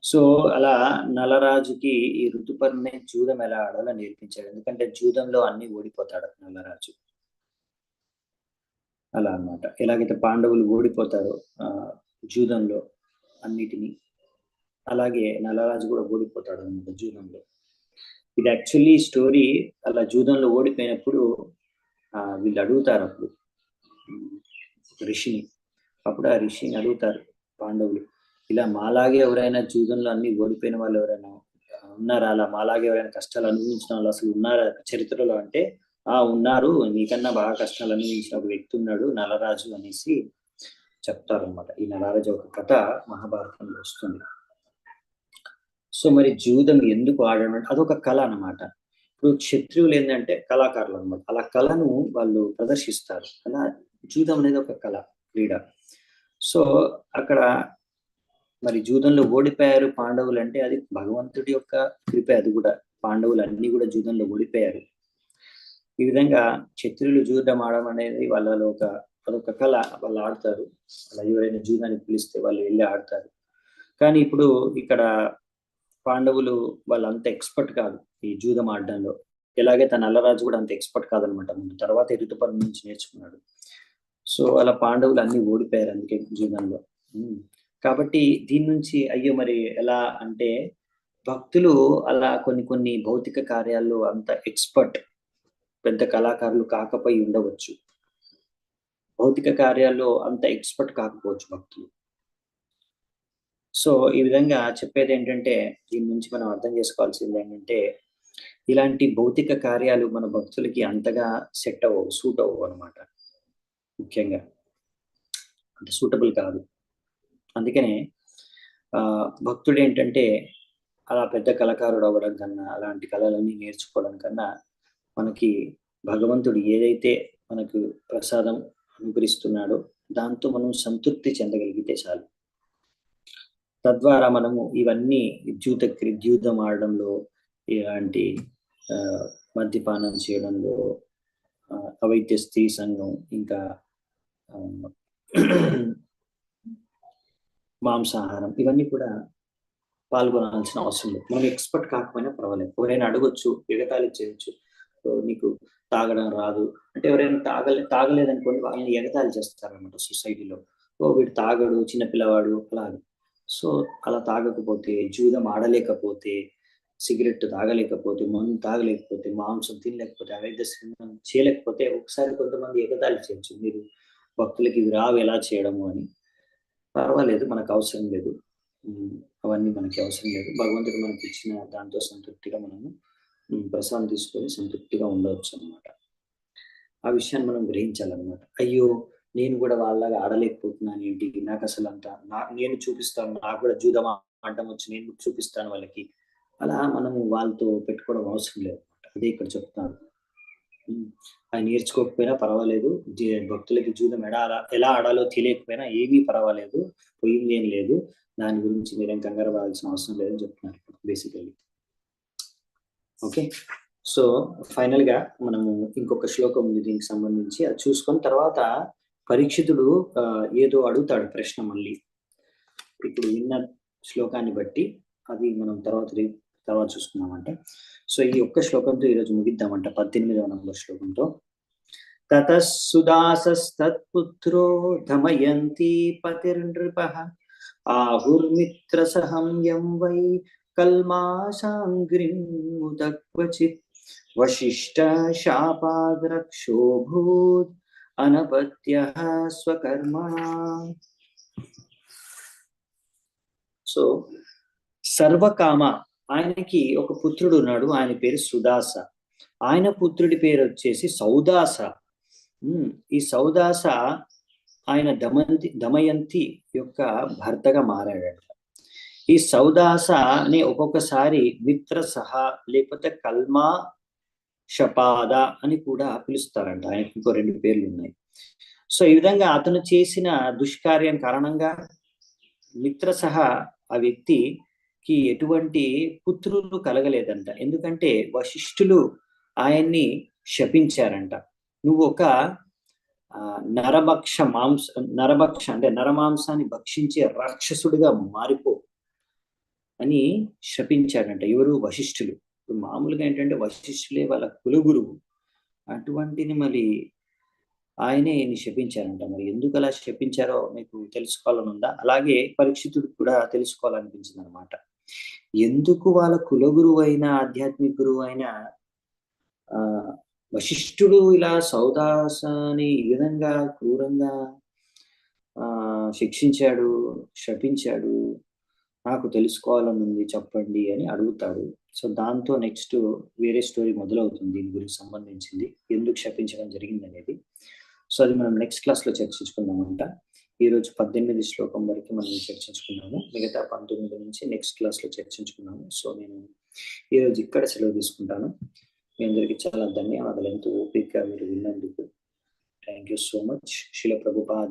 సో అలా నలరాజుకి ఈ ఋతుపర్ణే జూదం ఎలా ఆడాలో నేర్పించాడు. ఎందుకంటే జూదంలో అన్ని ఓడిపోతాడు నలరాజు. అలా అన్నమాట. ఎలాగైతే పాండవులు ఓడిపోతారో జూదంలో అన్నిటినీ, అలాగే నలరాజు కూడా ఓడిపోతాడు అన్నమాట జూదంలో. ఇది యాక్చువల్లీ స్టోరీ అలా జూదంలో ఓడిపోయినప్పుడు వీళ్ళు అడుగుతారు అప్పుడు ఋషిని. అప్పుడు ఆ ఋషిని అడుగుతారు పాండవులు, ఇలా మాలాగే ఎవరైనా జూదంలో అన్ని ఓడిపోయిన వాళ్ళు ఎవరైనా ఉన్నారా, అలా మాలాగే ఎవరైనా కష్టాలు అనుభవించిన వాళ్ళు అసలు ఉన్నారా చరిత్రలో అంటే, ఉన్నారు, నీకన్నా బాగా కష్టాలు అనుభవించిన ఒక వ్యక్తి ఉన్నాడు నలరాజు అనేసి చెప్తారు అనమాట. ఈ నలరాజు ఒక కథ మహాభారతంలో వస్తుంది. సో మరి జూదం ఎందుకు ఆడడం, అదొక కళ అనమాట. ఇప్పుడు క్షత్రియులు ఏంటంటే కళాకారులు అనమాట. అలా కళను వాళ్ళు ప్రదర్శిస్తారు. అలా జూదం అనేది ఒక కళ, క్రీడ. సో అక్కడ మరి జూదంలో ఓడిపోయారు పాండవులు అంటే అది భగవంతుడి యొక్క కృప. అది కూడా పాండవులు అన్ని కూడా జూదంలో ఓడిపోయారు. ఈ విధంగా క్షత్రియులు జూదం ఆడడం అనేది వాళ్ళలో అదొక కళ. వాళ్ళు ఆడతారు. అలా ఎవరైనా జూదానికి పిలిస్తే వాళ్ళు వెళ్ళి ఆడతారు. కానీ ఇప్పుడు ఇక్కడ పాండవులు వాళ్ళంత ఎక్స్పర్ట్ కాదు ఈ జూదం ఆడడంలో. ఎలాగైతే నల్లరాజు కూడా అంత ఎక్స్పర్ట్ కాదనమాట. ముందు తర్వాత ఋతుపర్ణ నుంచి నేర్చుకున్నాడు. సో అలా పాండవులు అన్ని ఓడిపోయారు అందుకే జూదంలో. కాబట్టి దీని నుంచి అయ్యో మరి ఎలా అంటే, భక్తులు అలా కొన్ని భౌతిక కార్యాల్లో అంత ఎక్స్పర్ట్, పెద్ద కళాకారులు కాకపోయి ఉండవచ్చు. భౌతిక కార్యాల్లో అంత ఎక్స్పర్ట్ కాకపోవచ్చు భక్తులు. సో ఈ విధంగా చెప్పేది ఏంటంటే, దీని నుంచి మనం అర్థం చేసుకోవాల్సింది ఏంటంటే, ఇలాంటి భౌతిక కార్యాలు మన భక్తులకి అంతగా సెట్ అవ్వవు, సూట్ అవ్వవు అనమాట. ముఖ్యంగా అంటే సూటబుల్ కాదు. అందుకనే భక్తుడు ఏంటంటే, అలా పెద్ద కళాకారుడు అవ్వడం కన్నా, అలాంటి కళలన్నీ నేర్చుకోవడం కన్నా, మనకి భగవంతుడు ఏదైతే మనకు ప్రసాదం అనుగ్రహిస్తున్నాడో దాంతో మనం సంతృప్తి చెందగలిగితే చాలు. తద్వారా మనము ఇవన్నీ ద్యూతం ఆడడంలో, ఇలాంటి మద్యపానం చేయడంలో, అవైతే స్త్రీ సంఘం, ఇంకా మాంసాహారం, ఇవన్నీ కూడా పాల్గొనాల్సిన అవసరం లేదు. మనం ఎక్స్‌పర్ట్ కాకపోయినా పర్వాలేదు. ఎవరైనా అడగొచ్చు, ఎగతాళి చేయొచ్చు. నీకు తాగడం రాదు అంటే, ఎవరైనా తాగలేదనుకోండి, వాళ్ళని ఎగతాళి చేస్తారనమాట సొసైటీలో. వీడు తాగడు, చిన్న పిల్లవాడు అలా. సో అలా తాగకపోతే, జూదం ఆడలేకపోతే, సిగరెట్ తాగలేకపోతే, మందు తాగలేకపోతే, మాంసం తినలేకపోతే, అవైద్య స్నానం చేయలేకపోతే, ఒకసారి కొంతమంది ఎగతాళి చేయొచ్చు, మీరు భక్తులకి ఇవి రావు ఎలా చేయడము అని. పర్వాలేదు, మనకు అవసరం లేదు. అవన్నీ మనకి అవసరం లేదు. భగవంతుడు మనకి ఇచ్చిన దాంతో సంతృప్తిగా మనము ప్రసాదం తీసుకొని సంతృప్తిగా ఉండవచ్చు అనమాట. ఆ విషయాన్ని మనం గ్రహించాలన్నమాట. అయ్యో, నేను కూడా వాళ్ళలాగా ఆడలేకపోతున్నాను ఏంటి, నాకు అసలు నేను చూపిస్తాను, నాకు కూడా జూదం ఆడటం వచ్చి నేను చూపిస్తాను వాళ్ళకి, అలా మనము వాళ్ళతో పెట్టుకోవడం అవసరం లేదు. అదే ఇక్కడ చెప్తాను. అది నేర్చుకోకపోయినా పర్వాలేదు, భక్తులకి జూదం ఎలా ఆడాలో తెలియకపోయినా ఏమీ పర్వాలేదు, పోయింది ఏం లేదు, దాని గురించి మీరేం కంగారు పడాల్సిన అవసరం లేదని చెప్తున్నారు బేసికలీ. ఓకే, సో ఫైనల్ గా మనము ఇంకొక శ్లోకం ఉంది దీనికి సంబంధించి, అది చూసుకొని తర్వాత పరీక్షితుడు ఏదో అడుగుతాడు ప్రశ్న మళ్ళీ. ఇప్పుడు విన్న శ్లోకాన్ని బట్టి అది మనం తర్వాత చూసుకున్నామంట. సో ఈ ఒక్క శ్లోకంతో ఈరోజు ముగిద్దామంట, 18వ నంబర్ శ్లోకంతో. తతఃసుదాసస్తత్పుత్రో దమయంతి పతిర్నృపః ఆహుర్మిత్ర సహంయం వై కల్మాషాంగ్రిముత క్వచిత్ వశిష్ఠ శాపాద్రక్షోభూత్ అనపత్యః స్వకర్మణా. సో సర్వకామ, ఆయనకి ఒక పుత్రుడు ఉన్నాడు, ఆయన పేరు సుదాస. ఆయన పుత్రుడి పేరు వచ్చేసి సౌదాస. ఈ సౌదాస ఆయన దమయంతి యొక్క భర్తగా మారాడట. ఈ సౌదాస అని ఒక్కొక్కసారి మిత్ర సహా లేకపోతే కల్మా షపాద అని కూడా పిలుస్తారంట. ఆయనకి ఇంకో 2 పేర్లు ఉన్నాయి. సో ఈ విధంగా అతను చేసిన దుష్కార్యం కారణంగా మిత్ర సహా ఆ వ్యక్తికి ఎటువంటి పుత్రులు కలగలేదంట. ఎందుకంటే వశిష్ఠులు ఆయన్ని శపించారంట. నువ్వు ఒక నరభక్ష అంటే నరమాంసాన్ని భక్షించే రాక్షసుడిగా మారిపో అని శపించాడంట. ఎవరు? వశిష్ఠులు. మామూలుగా ఏంటంటే వశిష్ఠులే వాళ్ళ కులగురువు, అటువంటిది మరి ఆయనే శపించారంట. మరి ఎందుకు అలా శపించారో మీకు తెలుసుకోవాలని ఉందా? అలాగే పరీక్షితుడు కూడా తెలుసుకోవాలనిపించింది అనమాట. ఎందుకు వాళ్ళ కులగురువు అయిన, ఆధ్యాత్మిక గురువు అయిన వశిష్ఠుడు ఇలా సౌదాసని ఈ విధంగా క్రూరంగా శిక్షించాడు, శపించాడు, నాకు తెలుసుకోవాలని ఉంది, చెప్పండి అని అడుగుతాడు. సో దాంతో నెక్స్ట్ వేరే స్టోరీ మొదలవుతుంది దీని గురించి సంబంధించింది, ఎందుకు శపించడం జరిగింది అనేది. సో అది మనం నెక్స్ట్ క్లాస్లో చర్చించుకుందామంట. ఈరోజు 18 శ్లోకం వరకు మనం చర్చించుకున్నాము, మిగతా 19 నుంచి నెక్స్ట్ క్లాస్లో చర్చించుకున్నాము. సో నేను ఈరోజు ఇక్కడ సెలవు తీసుకుంటాను. మీ అందరికీ చాలా ధన్యవాదాలు, ఎంతో ఓపికగా మీరు విన్నందుకు. Thank you so much. శిల ప్రభుపాద